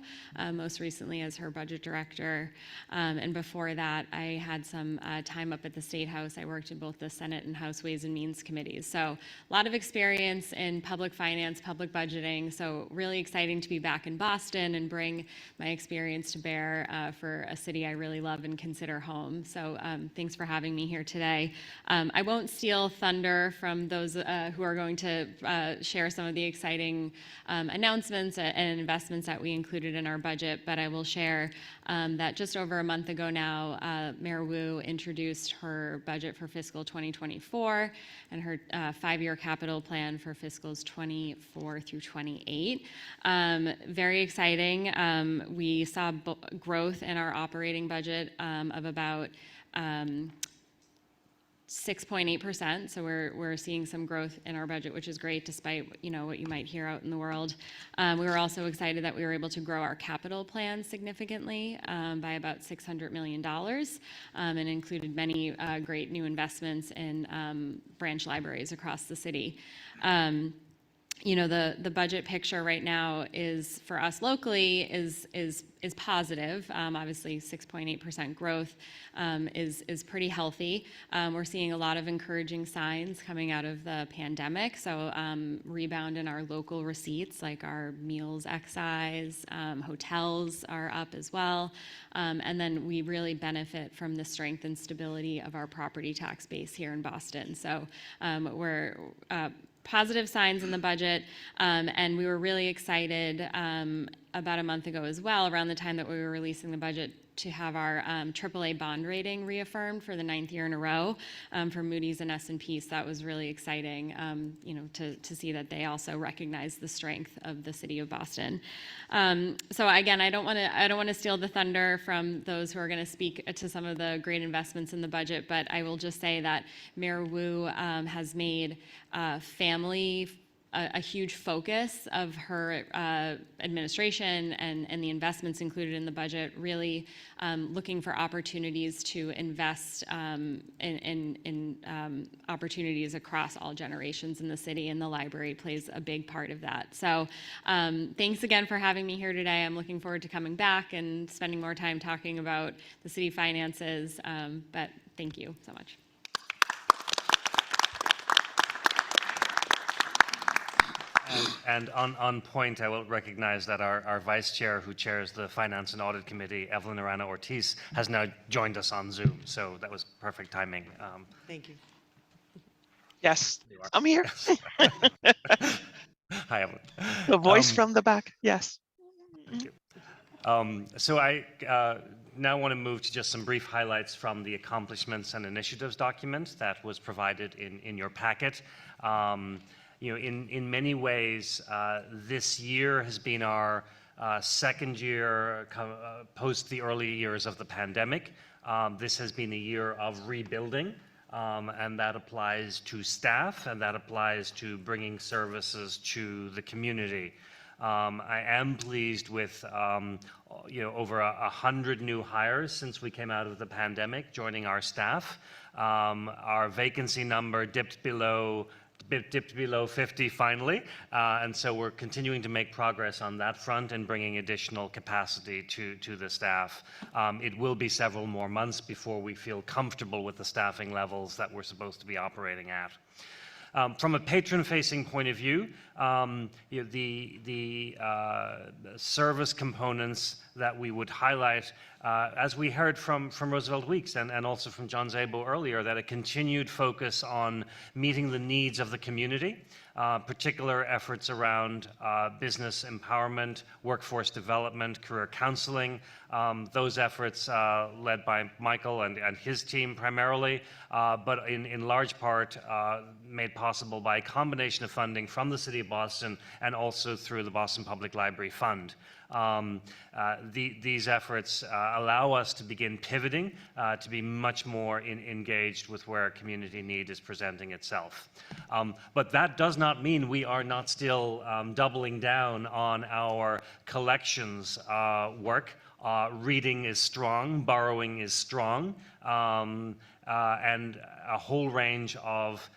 most recently as her budget director. And before that, I had some time up at the State House. I worked in both the Senate and House Ways and Means committees. So a lot of experience in public finance, public budgeting. So really exciting to be back in Boston and bring my experience to bear for a city I really love and consider home. So thanks for having me here today. I won't steal thunder from those who are going to share some of the exciting announcements and investments that we included in our budget, but I will share that just over a month ago now, Mayor Wu introduced her budget for fiscal 2024 and her 5-year capital plan for fiscals 24 through 28. Very exciting. We saw growth in our operating budget of about 6.8%, so we're seeing some growth in our budget, which is great despite what you might hear out in the world. We were also excited that we were able to grow our capital plan significantly by about $600 million and included many great new investments in branch libraries across the city. The budget picture right now is for us locally is positive. Obviously, 6.8% growth is pretty healthy. We're seeing a lot of encouraging signs coming out of the pandemic. So rebound in our local receipts, like our meals excise, hotels are up as well. And then we really benefit from the strength and stability of our property tax base here in Boston. So we're positive signs in the budget, and we were really excited about a month ago as well, around the time that we were releasing the budget, to have our AAA bond rating reaffirmed for the 9th year in a row for Moody's and S&P. So that was really exciting, to see that they also recognize the strength of the city of Boston. So again, I don't want to steal the thunder from those who are going to speak to some of the great investments in the budget, but I will just say that Mayor Wu has made family a huge focus of her administration and the investments included in the budget, really looking for opportunities to invest in opportunities across all generations in the city, and the library plays a big part of that. So thanks again for having me here today. I'm looking forward to coming back and spending more time talking about the city finances, but thank you so much. And on point, I will recognize that our vice chair, who chairs the Finance and Audit Committee, Evelyn Arana Ortiz, has now joined us on Zoom. So that was perfect timing. Thank you. Yes, I'm here. Hi, Evelyn. The voice from the back. Yes. Thank you. So I now want to move to just some brief highlights from the accomplishments and initiatives document that was provided in your packet. In many ways, this year has been our second year post the early years of the pandemic. This has been a year of rebuilding, and that applies to staff, and that applies to bringing services to the community. I am pleased with over 100 new hires since we came out of the pandemic joining our staff. Our vacancy number dipped below 50 finally, and so we're continuing to make progress on that front and bringing additional capacity to the staff. It will be several more months before we feel comfortable with the staffing levels that we're supposed to be operating at. From a patron-facing point of view, the service components that we would highlight, as we heard from Roosevelt Weeks and also from John Szabo earlier, that a continued focus on meeting the needs of the community, particular efforts around business empowerment, workforce development, career counseling, those efforts led by Michael and his team primarily, but in large part made possible by a combination of funding from the City of Boston and also through the Boston Public Library Fund. These efforts allow us to begin pivoting to be much more engaged with where community need is presenting itself. But that does not mean we are not still doubling down on our collections work. Reading is strong, borrowing is strong, and a whole range of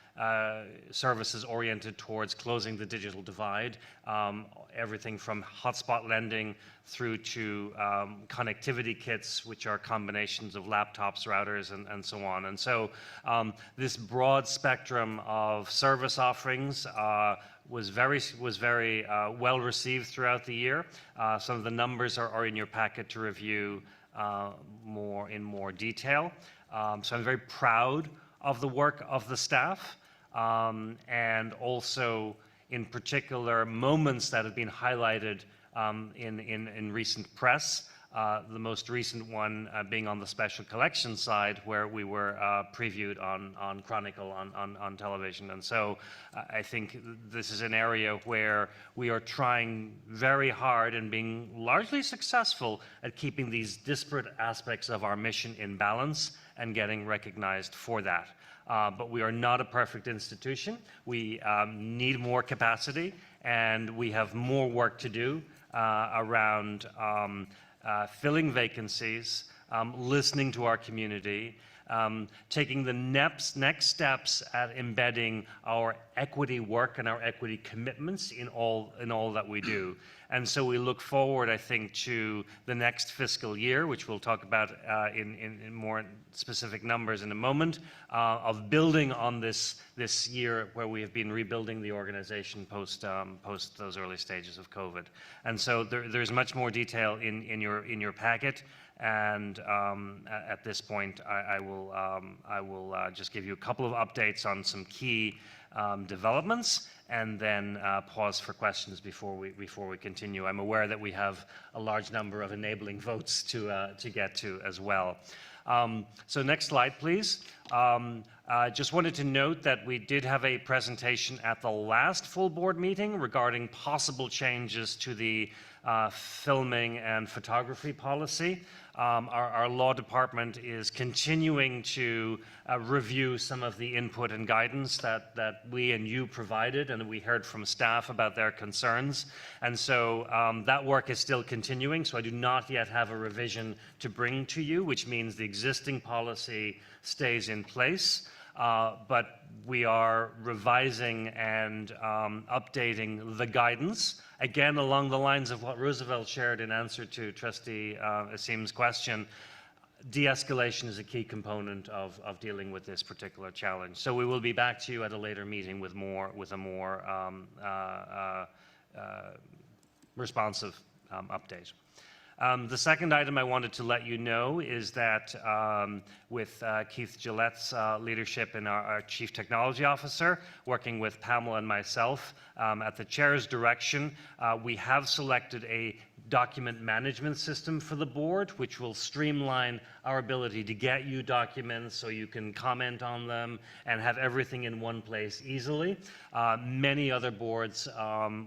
services oriented towards closing the digital divide, everything from hotspot lending through to connectivity kits, which are combinations of laptops, routers, and so on. And so this broad spectrum of service offerings was very well received throughout the year. Some of the numbers are in your packet to review in more detail. So I'm very proud of the work of the staff, and also in particular moments that have been highlighted in recent press. The most recent one being on the special collection side, where we were previewed on Chronicle on television. And so I think this is an area where we are trying very hard and being largely successful at keeping these disparate aspects of our mission in balance and getting recognized for that. But we are not a perfect institution. We need more capacity, and we have more work to do around filling vacancies, listening to our community, taking the next steps at embedding our equity work and our equity commitments in all that we do. And so we look forward, I think, to the next fiscal year, which we'll talk about in more specific numbers in a moment, of building on this year where we have been rebuilding the organization post those early stages of COVID. And so there's much more detail in your packet. And at this point, I will just give you a couple of updates on some key developments, and then pause for questions before we continue. I'm aware that we have a large number of enabling votes to get to as well. So next slide, please. Just wanted to note that we did have a presentation at the last full board meeting regarding possible changes to the filming and photography policy. Our law department is continuing to review some of the input and guidance that we and you provided, and we heard from staff about their concerns. And so that work is still continuing, so I do not yet have a revision to bring to you, which means the existing policy stays in place. But we are revising and updating the guidance, again, along the lines of what Roosevelt shared in answer to Trustee Asim's question. De-escalation is a key component of dealing with this particular challenge. So we will be back to you at a later meeting with a more responsive update. The second item I wanted to let you know is that with Keith Gillette's leadership and our Chief Technology Officer, working with Pamela and myself at the Chair's direction, we have selected a document management system for the board, which will streamline our ability to get you documents so you can comment on them and have everything in one place easily. Many other boards,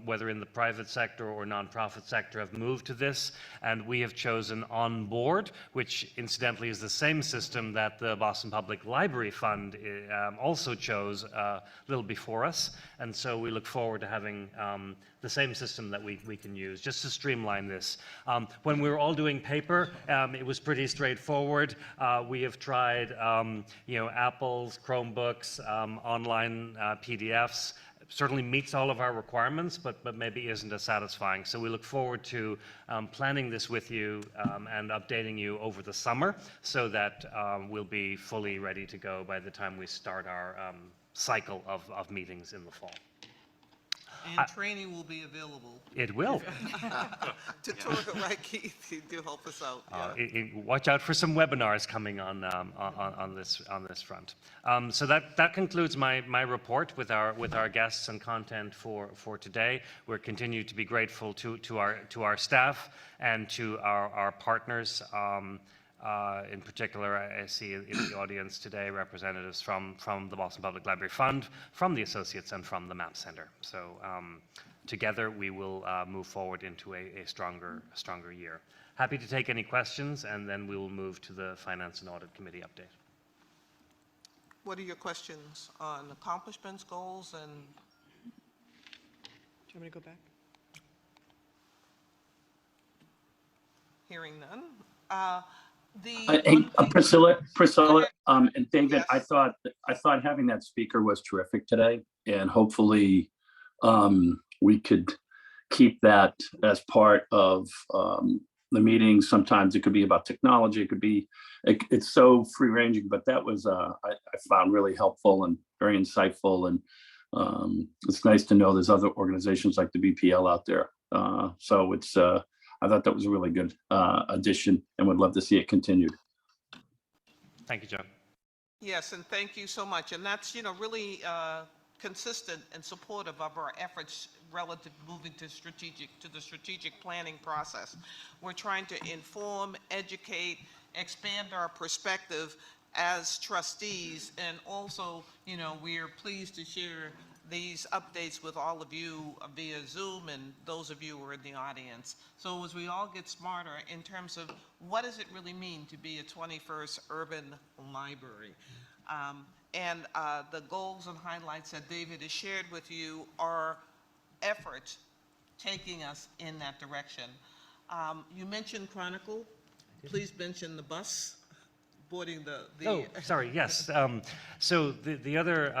whether in the private sector or nonprofit sector, have moved to this, and we have chosen On Board, which incidentally is the same system that the Boston Public Library Fund also chose a little before us. And so we look forward to having the same system that we can use just to streamline this. When we were all doing paper, it was pretty straightforward. We have tried, Apple's Chromebooks, online PDFs. Certainly meets all of our requirements, but maybe isn't as satisfying. So we look forward to planning this with you and updating you over the summer so that we'll be fully ready to go by the time we start our cycle of meetings in the fall. And training will be available. It will. Right, Keith, you do help us out. Watch out for some webinars coming on this front. So that concludes my report with our guests and content for today. We're continue to be grateful to our staff and to our partners. In particular, I see in the audience today representatives from the Boston Public Library Fund, from the Associates, and from the MAP Center. So together we will move forward into a stronger year. happy to take any questions, and then we will move to the Finance and Audit Committee update. What are your questions on accomplishments, goals, and Do you want me to go back? hearing none? Priscilla, and David, Yes. I thought having that speaker was terrific today, and hopefully we could keep that as part of the meeting. Sometimes it could be about technology, it could be, it's so free ranging, but that was, I found really helpful and very insightful. And it's nice to know there's other organizations like the BPL out there. So it's, I thought that was a really good addition and would love to see it continued. Thank you, Joe. Yes, and thank you so much. And that's, really consistent and supportive of our efforts relative moving to the strategic planning process. We're trying to inform, educate, expand our perspective as trustees, and also, we are pleased to share these updates with all of you via Zoom and those of you who are in the audience. So as we all get smarter in terms of what does it really mean to be a 21st urban library? And the goals and highlights that David has shared with you are efforts taking us in that direction. You mentioned Chronicle. Please mention the bus boarding the Oh, sorry, yes. So the other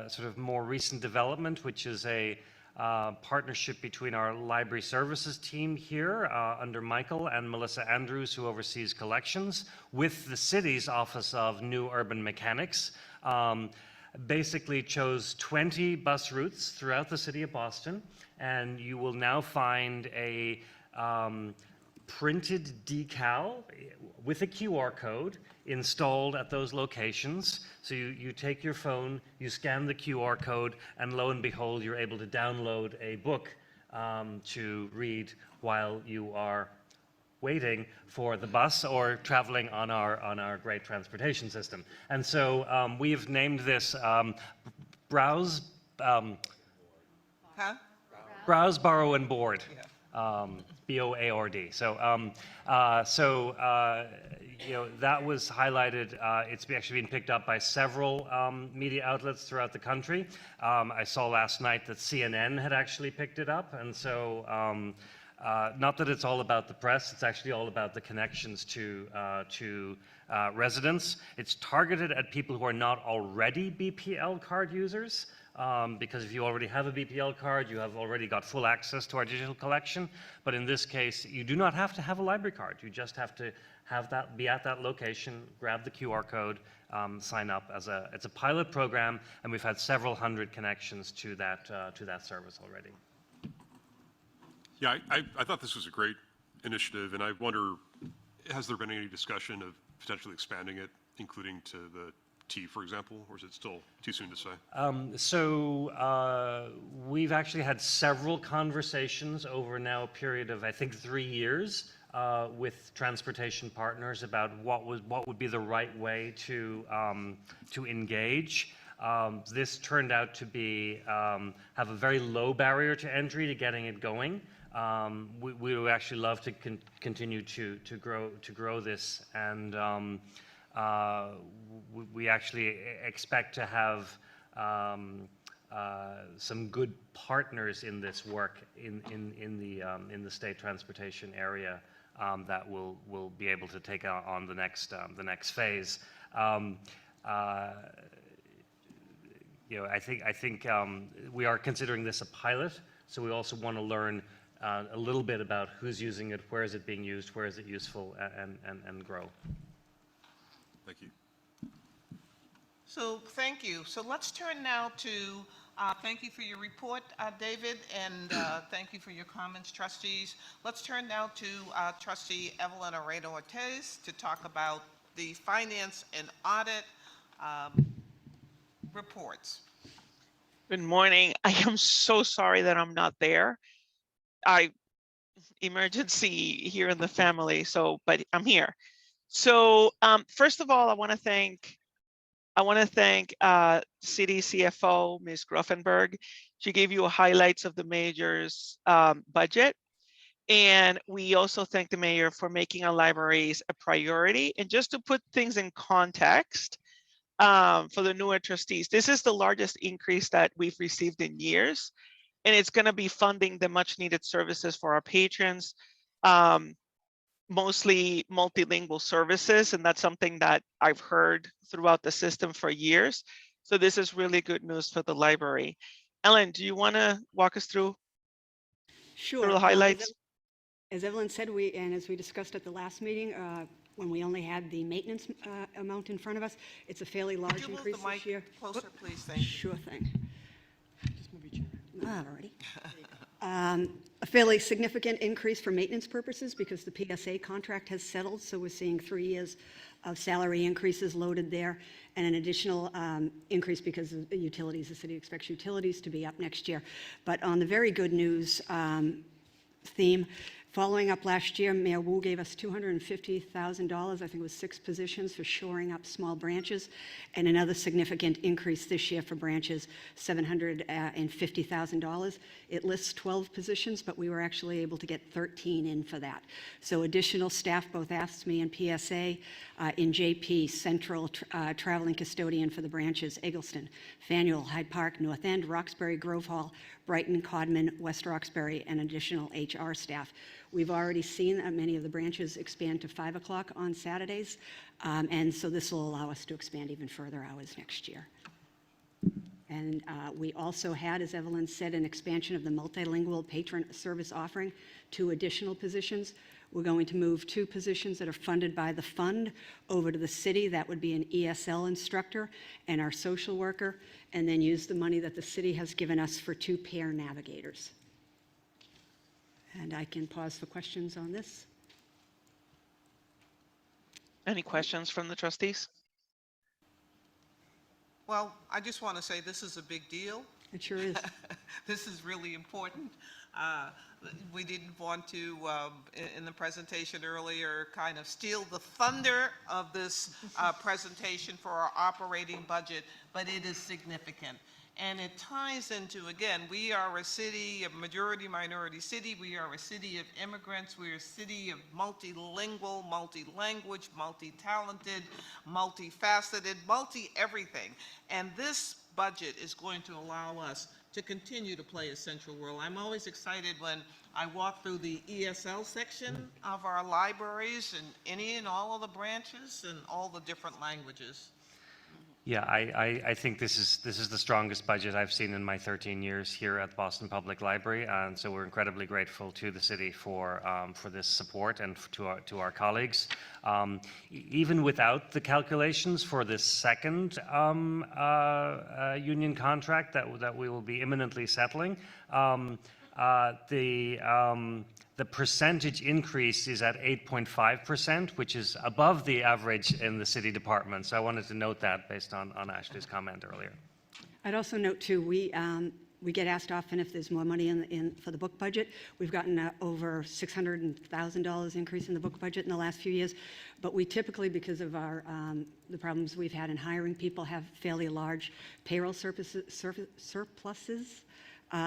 sort of more recent development, which is a partnership between our library services team here under Michael and Melissa Andrews, who oversees collections, with the city's Office of New Urban Mechanics, basically chose 20 bus routes throughout the city of Boston, and you will now find a printed decal with a QR code installed at those locations. So you take your phone, you scan the QR code, and lo and behold, you're able to download a book to read while you are waiting for the bus or traveling on our great transportation system. And so we have named this Browse, Browse, Borrow, and Board. BOARD. So, that was highlighted. It's actually been picked up by several media outlets throughout the country. I saw last night that CNN had actually picked it up, and so not that it's all about the press. It's actually all about the connections to residents. It's targeted at people who are not already BPL card users. Because if you already have a BPL card, you have already got full access to our digital collection. But in this case, you do not have to have a library card. You just have to have that, be at that location, grab the QR code, sign up it's a pilot program, and we've had several hundred connections to that service already. Yeah, I thought this was a great initiative, and I wonder, has there been any discussion of potentially expanding it, including to the T, for example, or is it still too soon to say? We've actually had several conversations over now a period of, I think, 3 years with transportation partners about what would be the right way to engage. This turned out to be have a very low barrier to entry to getting it going. We would actually love to continue to grow this, and we actually expect to have some good partners in this work in the state transportation area that will be able to take on the next phase. I think we are considering this a pilot, so we also want to learn a little bit about who's using it, where is it being used, where is it useful, and grow. Thank you. So thank you. So let's turn now to, thank you for your report, David, and thank you for your comments, trustees. Let's turn now to Trustee Evelyn Arredo-Ortiz to talk about the finance and audit reports. Good morning. I am so sorry that I'm not there. Emergency here in the family, but I'm here. So first of all, I want to thank City CFO, Ms. Gruffenberg. She gave you highlights of the mayor's budget. And we also thank the mayor for making our libraries a priority. And just to put things in context, for the newer trustees, this is the largest increase that we've received in years. And it's going to be funding the much needed services for our patrons, mostly multilingual services. And that's something that I've heard throughout the system for years. So this is really good news for the library. Ellen, do you want to walk us through Sure. the highlights? As Evelyn said, and as we discussed at the last meeting, when we only had the maintenance amount in front of us, it's a fairly Could large you move increase the mic this year. closer, please? Thank you. Sure thing. Alrighty. A fairly significant increase for maintenance purposes because the PSA contract has settled, so we're seeing 3 years of salary increases loaded there, and an additional increase because of the utilities. The city expects utilities to be up next year. But on the very good news theme, following up last year, Mayor Wu gave us $250,000, I think it was 6 positions for shoring up small branches, and another significant increase this year for branches, $750,000. It lists 12 positions, but we were actually able to get 13 in for that. So additional staff, both ASME and PSA, in JP, Central, traveling custodian for the branches, Eggleston, Faneuil, Hyde Park, North End, Roxbury, Grove Hall, Brighton, Codman, West Roxbury, and additional HR staff. We've already seen many of the branches expand to 5 o'clock on Saturdays, and so this will allow us to expand even further hours next year. And we also had, as Evelyn said, an expansion of the multilingual patron service offering, 2 additional positions. We're going to move 2 positions that are funded by the fund over to the city. That would be an ESL instructor and our social worker, and then use the money that the city has given us for 2 pair navigators. And I can pause for questions on this. Any questions from the trustees? Well, I just want to say this is a big deal. It sure is. This is really important. We didn't want to, in the presentation earlier, kind of steal the thunder of this presentation for our operating budget, but it is significant. And it ties into, again, we are a city, a majority-minority city. We are a city of immigrants. We are a city of multilingual, multi-language, multi-talented, multifaceted, multi-everything. And this budget is going to allow us to continue to play a central role. I'm always excited when I walk through the ESL section of our libraries and any and all of the branches and all the different languages. Yeah, I think this is the strongest budget I've seen in my 13 years here at the Boston Public Library, and so we're incredibly grateful to the city for this support and to our colleagues. Even without the calculations for this second union contract that we will be imminently settling, the percentage increase is at 8.5%, which is above the average in the city department. So I wanted to note that based on Ashley's comment earlier. I'd also note too, we get asked often if there's more money for the book budget. We've gotten over $600,000 increase in the book budget in the last few years, but we typically, because of our the problems we've had in hiring people, have fairly large payroll surpluses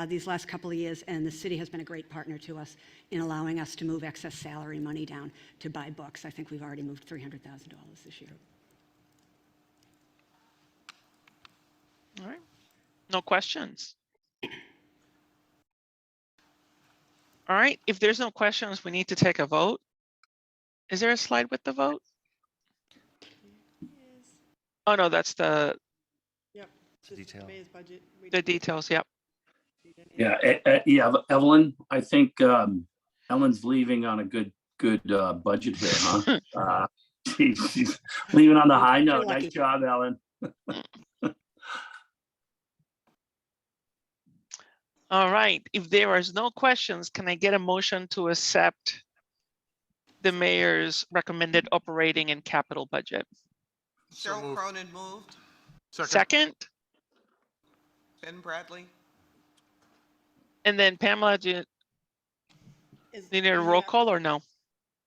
these last couple of years, and the city has been a great partner to us in allowing us to move excess salary money down to buy books. I think we've already moved $300,000 this year. All right. No questions. All right. If there's no questions, we need to take a vote. Is there a slide with the vote? Oh, no, that's the Detail. Budget. the details. Yep. Yeah, yeah, Evelyn, I think Ellen's leaving on a good budget here, huh? She's leaving on the high note. lucky. Nice job, Ellen. All right. If there is no questions, can I get a motion to accept the mayor's recommended operating and capital budget? Cheryl moved. Cronin moved. Second. Ben Bradley. And then Pamela, do you need a roll call or no?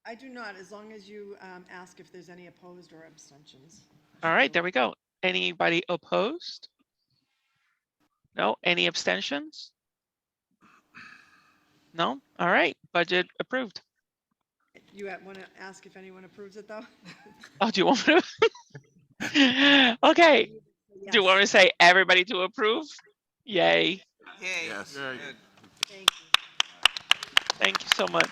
I do not, as long as you ask if there's any opposed or abstentions. All right, there we go. Anybody opposed? No? Any abstentions? No? All right. budget approved. You want to ask if anyone approves it, though? Oh, do you want me to? Okay. Do you want me to say everybody to approve? Yay. Yay. Yes. Yeah. Good. Thank you. Thank you so much.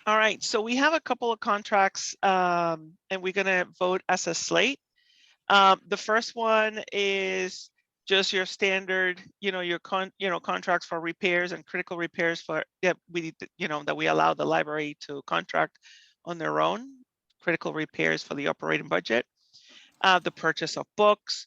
All right, so we have a couple of contracts, and we're gonna vote as a slate. The first one is just your standard, your contracts for repairs and critical repairs that we allow the library to contract on their own, critical repairs for the operating budget, the purchase of books,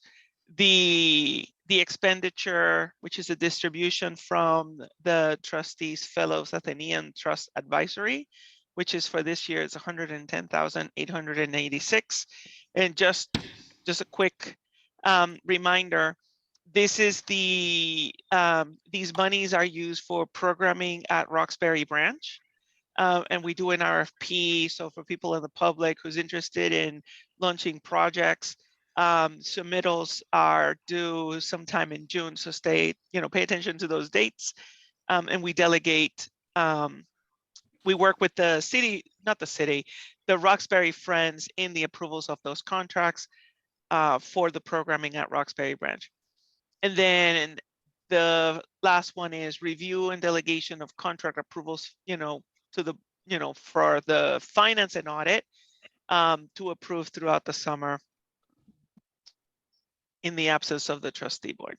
the expenditure, which is a distribution from the Trustees Fellows Athenaeum Trust Advisory, which is for this year is 110,886. And just a quick reminder, this is these monies are used for programming at Roxbury Branch. And we do an RFP. So for people in the public who's interested in launching projects, submittals are due sometime in June. So pay attention to those dates. And we delegate, we work with the city, not the city, the Roxbury Friends in the approvals of those contracts for the programming at Roxbury Branch. And then the last one is review and delegation of contract approvals, to the, for the finance and audit to approve throughout the summer in the absence of the trustee board.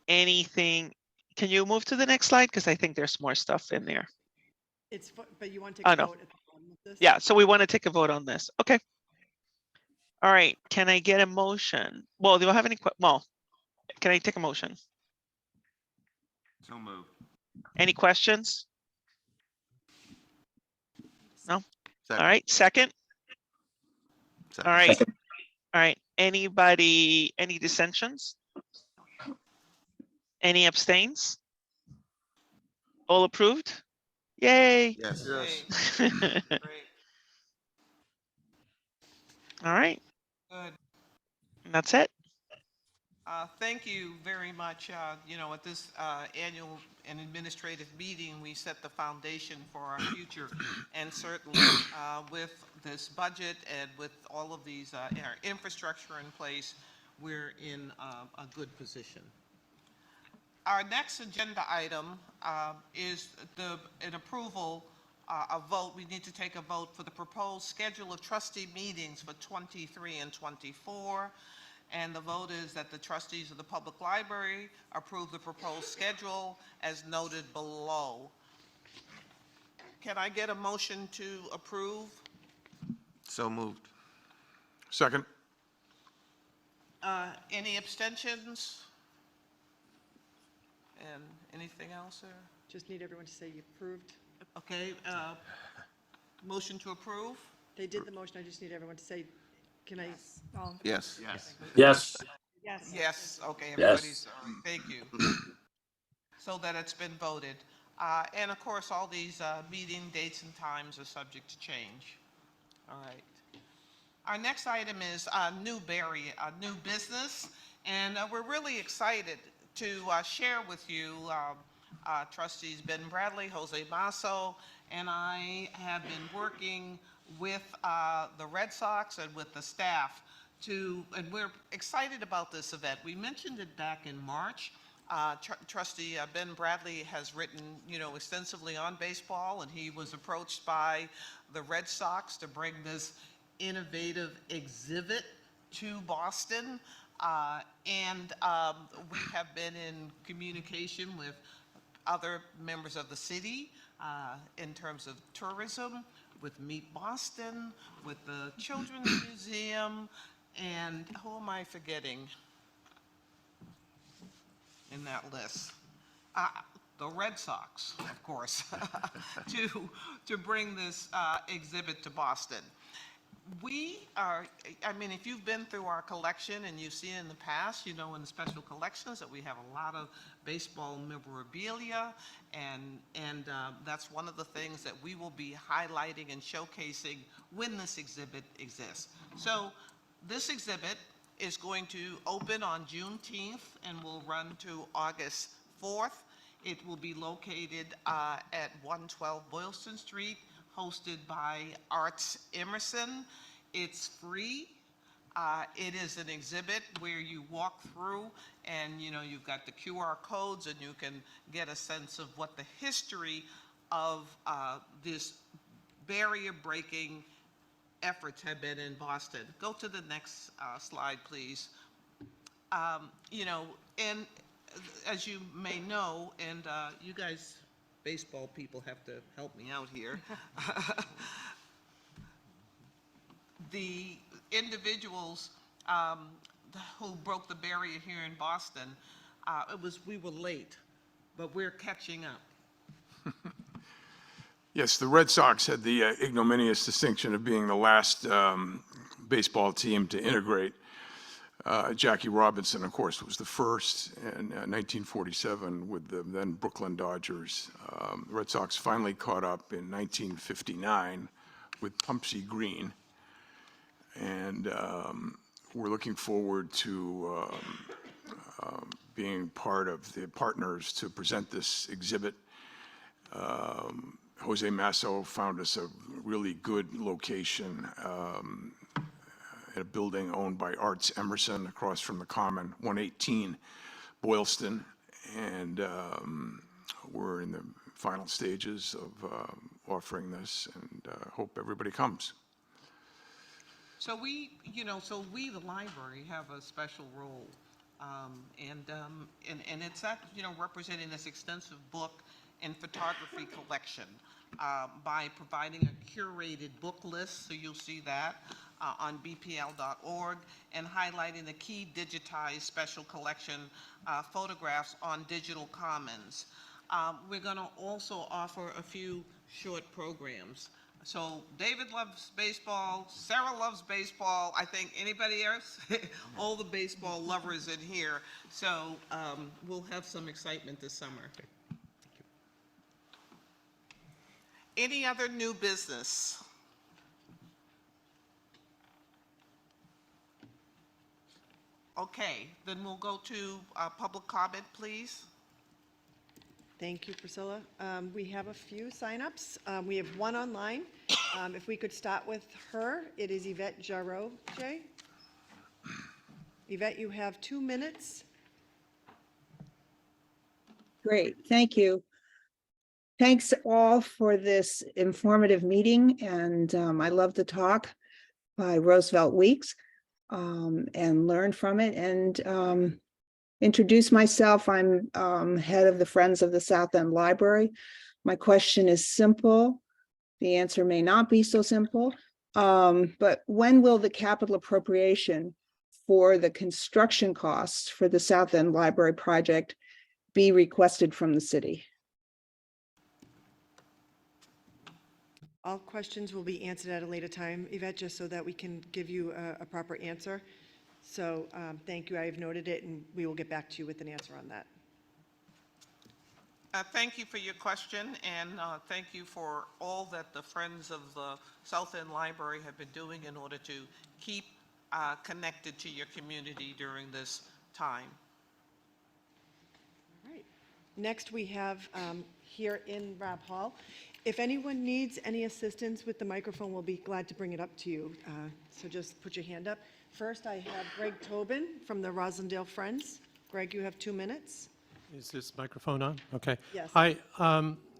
Anything, can you move to the next slide? Because I think there's more stuff in there. But you want to take a no. vote at the bottom of this? Yeah, so we want to take a vote on this. Okay. All right, can I get a motion? Well, do I have any, can I take a motion? So moved. Any questions? No? Second. All right, second? Second. All right. Second. All right, anybody, any dissensions? Any abstains? All approved? Yay. Yes. Yay. Great. All right, Good. and that's it. Thank you very much. At this annual and administrative meeting, we set the foundation for our future. And certainly with this budget and with all of these, our infrastructure in place, we're in a good position. Our next agenda item is an approval, a vote. We need to take a vote for the proposed schedule of trustee meetings for 23 and 24. And the vote is that the trustees of the public library approve the proposed schedule as noted below. Can I get a motion to approve? So moved. Second. Any abstentions? And anything else there? Just need everyone to say you approved. Okay, motion to approve? They did the motion, I just need everyone to say, can I? Yes. Yes. Yes. Yes, okay, Yes. everybody's, thank you. So that it's been voted. And of course, all these meeting dates and times are subject to change. All right. Our next item is new business, and we're really excited to share with you, trustees Ben Bradley, Jose Masso, and I have been working with the Red Sox and with the staff and we're excited about this event. We mentioned it back in March. Trustee Ben Bradley has written, extensively on baseball, and he was approached by the Red Sox to bring this innovative exhibit to Boston. And we have been in communication with other members of the city in terms of tourism, with Meet Boston, with the Children's Museum, and who am I forgetting in that list? The Red Sox, of course, to bring this exhibit to Boston. We are, if you've been through our collection and you've seen in the past, in the special collections that we have a lot of baseball memorabilia, and that's one of the things that we will be highlighting and showcasing when this exhibit exists. So this exhibit is going to open on Juneteenth and will run to August 4th. It will be located at 112 Boylston Street, hosted by Arts Emerson. It's free. It is an exhibit where you walk through and, you know, you've got the QR codes and you can get a sense of what the history of this barrier-breaking efforts have been in Boston. Go to the next slide, please. You know, and as you may know, and you guys, baseball people, have to help me out here. The individuals who broke the barrier here in Boston, we were late, but we're catching up. Yes, the Red Sox had the ignominious distinction of being the last baseball team to integrate. Jackie Robinson, of course, was the first in 1947 with the then Brooklyn Dodgers. The Red Sox finally caught up in 1959 with Pumpsie Green. And we're looking forward to being part of the partners to present this exhibit. Jose Masso found us a really good location at a building owned by Arts Emerson across from the Common, 118 Boylston. And we're in the final stages of offering this, and hope everybody comes. So we, you know, the library, have a special role, and it's that, you know, representing this extensive book and photography collection by providing a curated book list. So you'll see that on bpl.org, and highlighting the key digitized special collection photographs on Digital Commons. We're going to also offer a few short programs. So David loves baseball, Sarah loves baseball, I think anybody else? All the baseball lovers in here. So we'll have some excitement this summer. Okay. Any other new business? Okay, then we'll go to public comment, please. Thank you, Priscilla. We have a few signups. We have one online. If we could start with her, it is Yvette Jarreau. Yvette, you have 2 minutes. Great, thank you. Thanks all for this informative meeting, and I love the talk by Roosevelt Weeks and learn from it. And introduce myself. I'm head of the Friends of the South End Library. My question is simple. The answer may not be so simple, but when will the capital appropriation for the construction costs for the South End Library project be requested from the city? All questions will be answered at a later time, Yvette, just so that we can give you a proper answer. So thank you. I have noted it, and we will get back to you with an answer on that. Thank you for your question, and thank you for all that the Friends of the South End Library have been doing in order to keep connected to your community during this time. All right. Next, we have here in Rabb Hall. If anyone needs any assistance with the microphone, we'll be glad to bring it up to you. So just put your hand up. First, I have Greg Tobin from the Rosendale Friends. Greg, you have 2 minutes. Is this microphone on? Okay. Yes. Hi.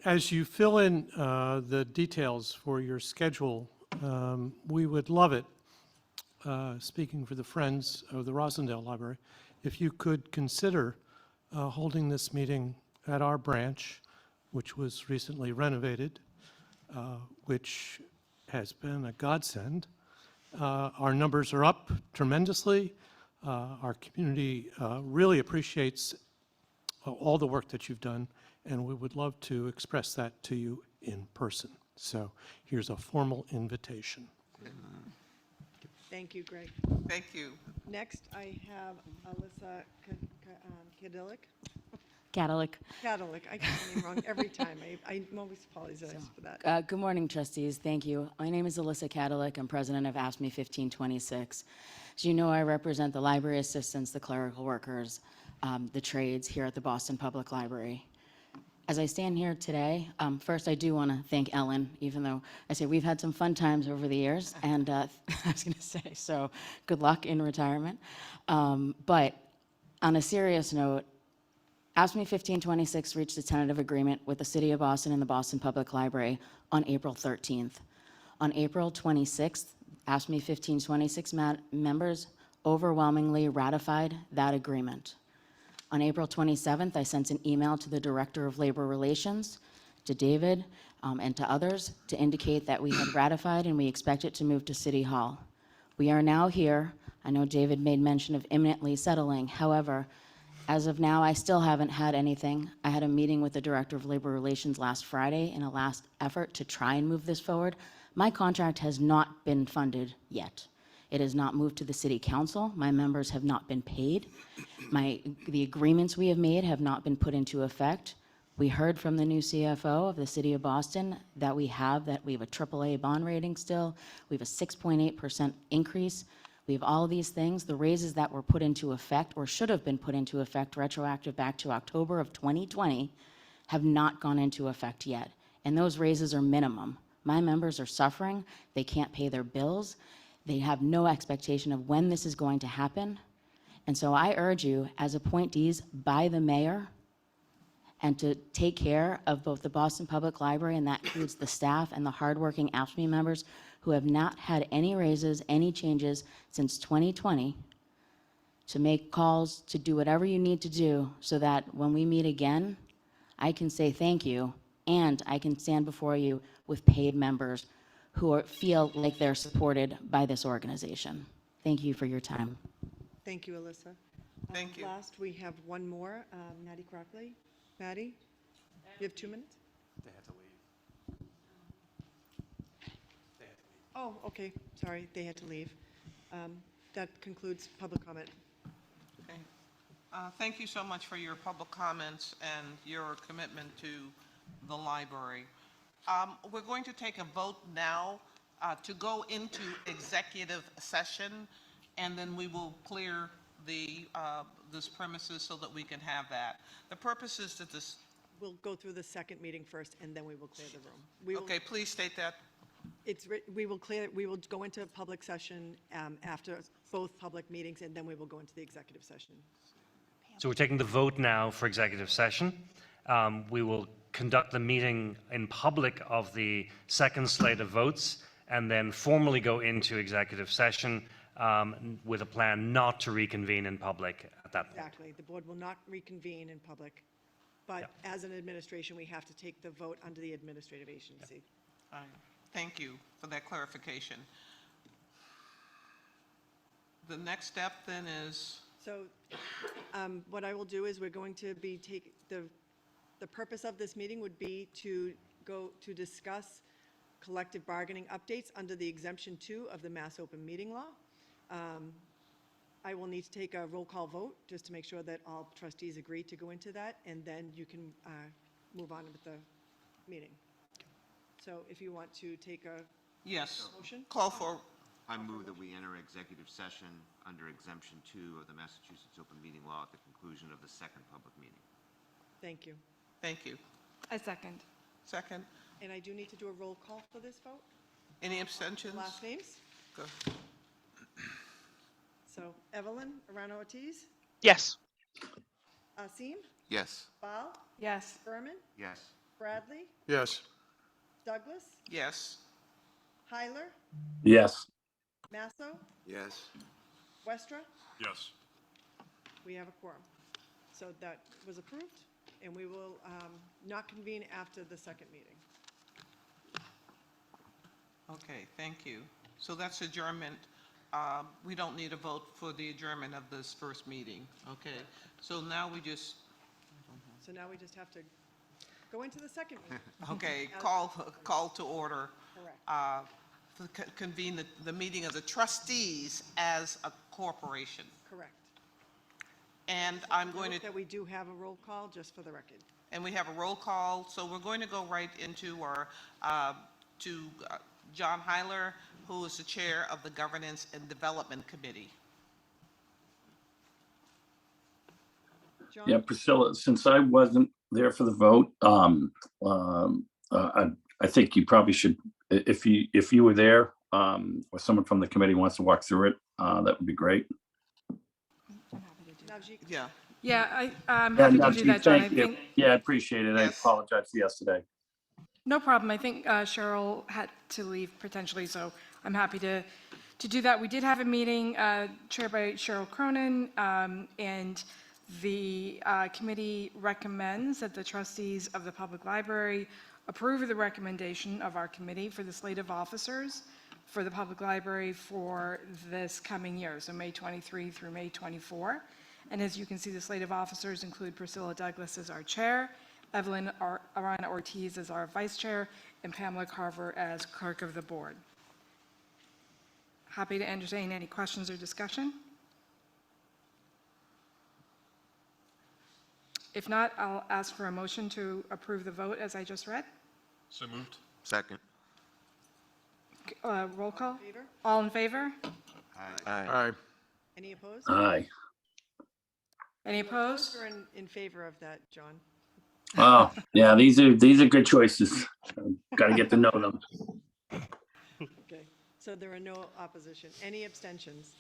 As you fill in the details for your schedule, we would love it, speaking for the Friends of the Rosendale Library, if you could consider holding this meeting at our branch, which was recently renovated, which has been a godsend. Our numbers are up tremendously. Our community really appreciates all the work that you've done, and we would love to express that to you in person. So here's a formal invitation. Thank you, Greg. Thank you. Next, I have Alyssa Kadillik. Cadillac. Cadillac, I get the name wrong every time. I always apologize for that. Good morning, trustees. Thank you. My name is Alyssa Cadillac. I'm president of AFSCME 1526. As you know, I represent the library assistants, the clerical workers, the trades here at the Boston Public Library. As I stand here today, first I do want to thank Ellen, even though I say we've had some fun times over the years, and I was going to say, so good luck in retirement. But on a serious note, AFSCME 1526 reached a tentative agreement with the City of Boston and the Boston Public Library on April 13th. On April 26th, AFSCME 1526 members overwhelmingly ratified that agreement. On April 27th, I sent an email to the Director of Labor Relations, to David, and to others to indicate that we had ratified and we expect it to move to City Hall. We are now here. I know David made mention of imminently settling. However, as of now, I still haven't had anything. I had a meeting with the Director of Labor Relations last Friday in a last effort to try and move this forward. My contract has not been funded yet. It has not moved to the City Council. My members have not been paid. The agreements we have made have not been put into effect. We heard from the new CFO of the City of Boston that we have a AAA bond rating still. We have a 6.8% increase. We have all of these things. The raises that were put into effect or should have been put into effect retroactive back to October of 2020 have not gone into effect yet. And those raises are minimum. My members are suffering. They can't pay their bills. They have no expectation of when this is going to happen. And so I urge you, as appointees by the mayor, and to take care of both the Boston Public Library, and that includes the staff and the hardworking AFSCME members who have not had any raises, any changes since 2020, to make calls, to do whatever you need to do so that when we meet again, I can say thank you, and I can stand before you with paid members who feel like they're supported by this organization. Thank you for your time. Thank you, Alyssa. Thank you. Last, we have one more, Maddie Crockley. Maddie, you have 2 minutes? They had to leave. Oh, okay, sorry, they had to leave. That concludes public comment. Okay. Thank you so much for your public comments and your commitment to the library. We're going to take a vote now to go into executive session, and then we will clear this premises so that we can have that. The purpose is that this. We'll go through the second meeting first, and then we will clear the room. We will, Okay, please state that. we will go into public session after both public meetings, and then we will go into the executive session. So we're taking the vote now for executive session. We will conduct the meeting in public of the second slate of votes, and then formally go into executive session with a plan not to reconvene in public at that point. Exactly. The board will not reconvene in public, but as an administration, we have to take the vote under the administrative agency. All right. Thank you for that clarification. The next step then is. So what I will do is we're going to be the purpose of this meeting would be to go to discuss collective bargaining updates under the exemption 2 of the Mass Open Meeting Law. I will need to take a roll call vote just to make sure that all trustees agree to go into that, and then you can move on with the meeting. So if you want to take a Yes. motion? Call for. I move that we enter executive session under exemption 2 of the Massachusetts Open Meeting Law at the conclusion of the second public meeting. Thank you. Thank you. A second. Second. And I do need to do a roll call for this vote? Any abstentions? Last names? Go. So Evelyn Arano Ortiz, Yes. Asim, Yes. Baal, Yes. Berman, Yes. Bradley, Yes. Douglas, Yes. Hyler, Yes. Masso, Yes. Westra. Yes. We have a quorum. So that was approved, and we will not convene after the second meeting. Okay, thank you. So that's adjournment. We don't need a vote for the adjournment of this first meeting. Okay, so now we just, So now we just have to go into the second meeting. okay, call to order. Correct. Convene the meeting of the trustees as a corporation. Correct. And I'm going to, That we do have a roll call, just for the record. and we have a roll call, so we're going to go right into our, John Heiler, who is the chair of the Governance and Development Committee. John? Yeah, Priscilla, since I wasn't there for the vote, I think you probably should, if you were there, or someone from the committee wants to walk through it, that would be great. Navjeet? Yeah. Yeah, I'm Yeah, happy to Navjeet, do that, John. I thank you. think, Yeah, I appreciate it. I Yes. apologize for yesterday. no problem. I think Cheryl had to leave potentially, so I'm happy to do that. We did have a meeting chaired by Cheryl Cronin, and the committee recommends that the trustees of the public library approve the recommendation of our committee for the slate of officers for the public library for this coming year, so May 23 through May 24. And as you can see, the slate of officers include Priscilla Douglas as our chair, Evelyn Arana Ortiz as our vice chair, and Pamela Carver as clerk of the board. Happy to entertain any questions or discussion. If not, I'll ask for a motion to approve the vote as I just read. So moved. Second. Roll call? Favor? All in favor? Aye. Aye. Any opposed? Aye. Any opposed? Or in favor of that, John? Oh, yeah, these are good choices. Got to get to know them. Okay, so there are no opposition. Any abstentions?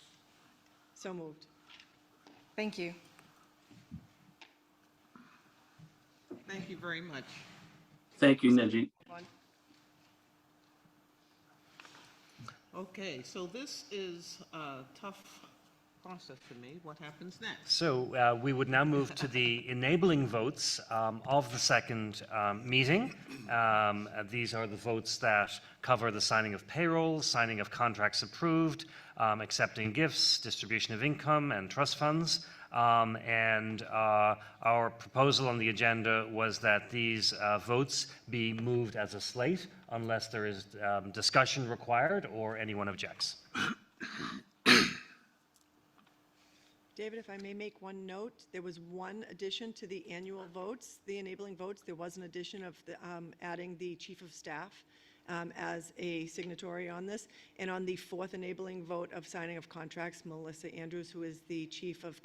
So moved. Thank you. Thank you very much. Thank you, Navjeet. Okay, so this is a tough process for me. What happens next? So we would now move to the enabling votes of the second meeting. These are the votes that cover the signing of payroll, signing of contracts approved, accepting gifts, distribution of income, and trust funds. Our proposal on the agenda was that these votes be moved as a slate unless there is discussion required or anyone objects. David, if I may make one note, there was one addition to the annual votes, the enabling votes. There was an addition of adding the chief of staff as a signatory on this. And on the fourth enabling vote of signing of contracts, Melissa Andrews, who is the chief of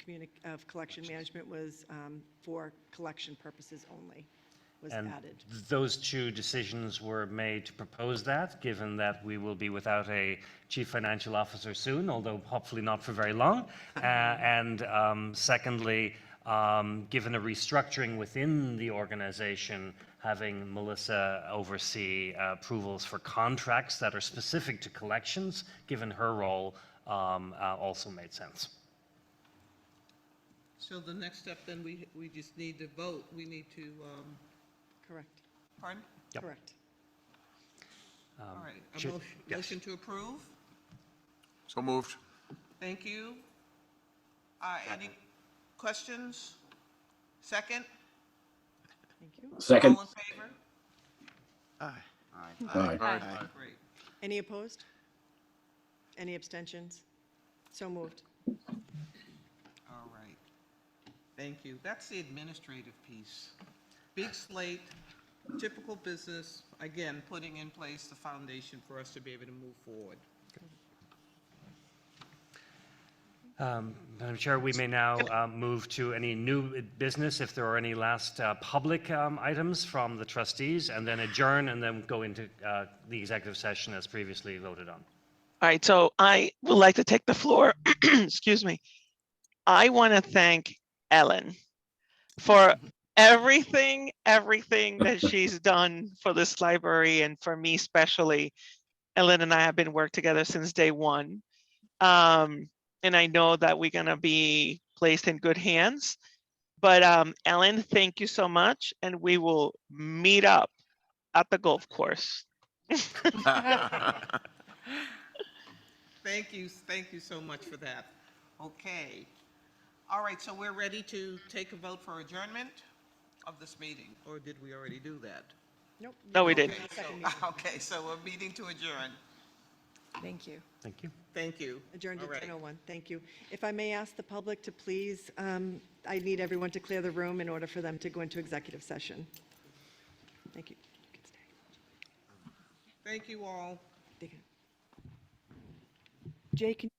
collection management, was for collection purposes only, was added. Those two decisions were made to propose that, given that we will be without a chief financial officer soon, although hopefully not for very long. Secondly, given a restructuring within the organization, having Melissa oversee approvals for contracts that are specific to collections, given her role, also made sense. So the next step, then, we just need to vote. We need to, Correct. pardon? Yep. Correct. All right, a should- motion, yes. motion to approve? So moved. Thank you. Any questions? Second? Thank you. Second. All in favor? Aye. Aye. Great. Any opposed? Any abstentions? So moved. All right. Thank you. That's the administrative piece. Big slate, typical business, again, putting in place the foundation for us to be able to move forward. Madam Chair, we may now move to any new business, if there are any last public items from the trustees, and then adjourn and then go into the executive session as previously voted on. All right, so I would like to take the floor. Excuse me. I want to thank Ellen for everything that she's done for this library and for me especially. Ellen and I have been working together since day one. And I know that we're going to be placed in good hands. But Ellen, thank you so much. And we will meet up at the golf course. Thank you so much for that. Okay. All right, so we're ready to take a vote for adjournment of this meeting, or did we already do that? Nope. No, we didn't. Okay, so we're meeting to adjourn. Thank you. Thank you. Thank you. Adjourned All at right. 10:01. Thank you. If I may ask the public to please, I need everyone to clear the room in order for them to go into executive session. Thank you. You can stay. Thank you all. Jay, can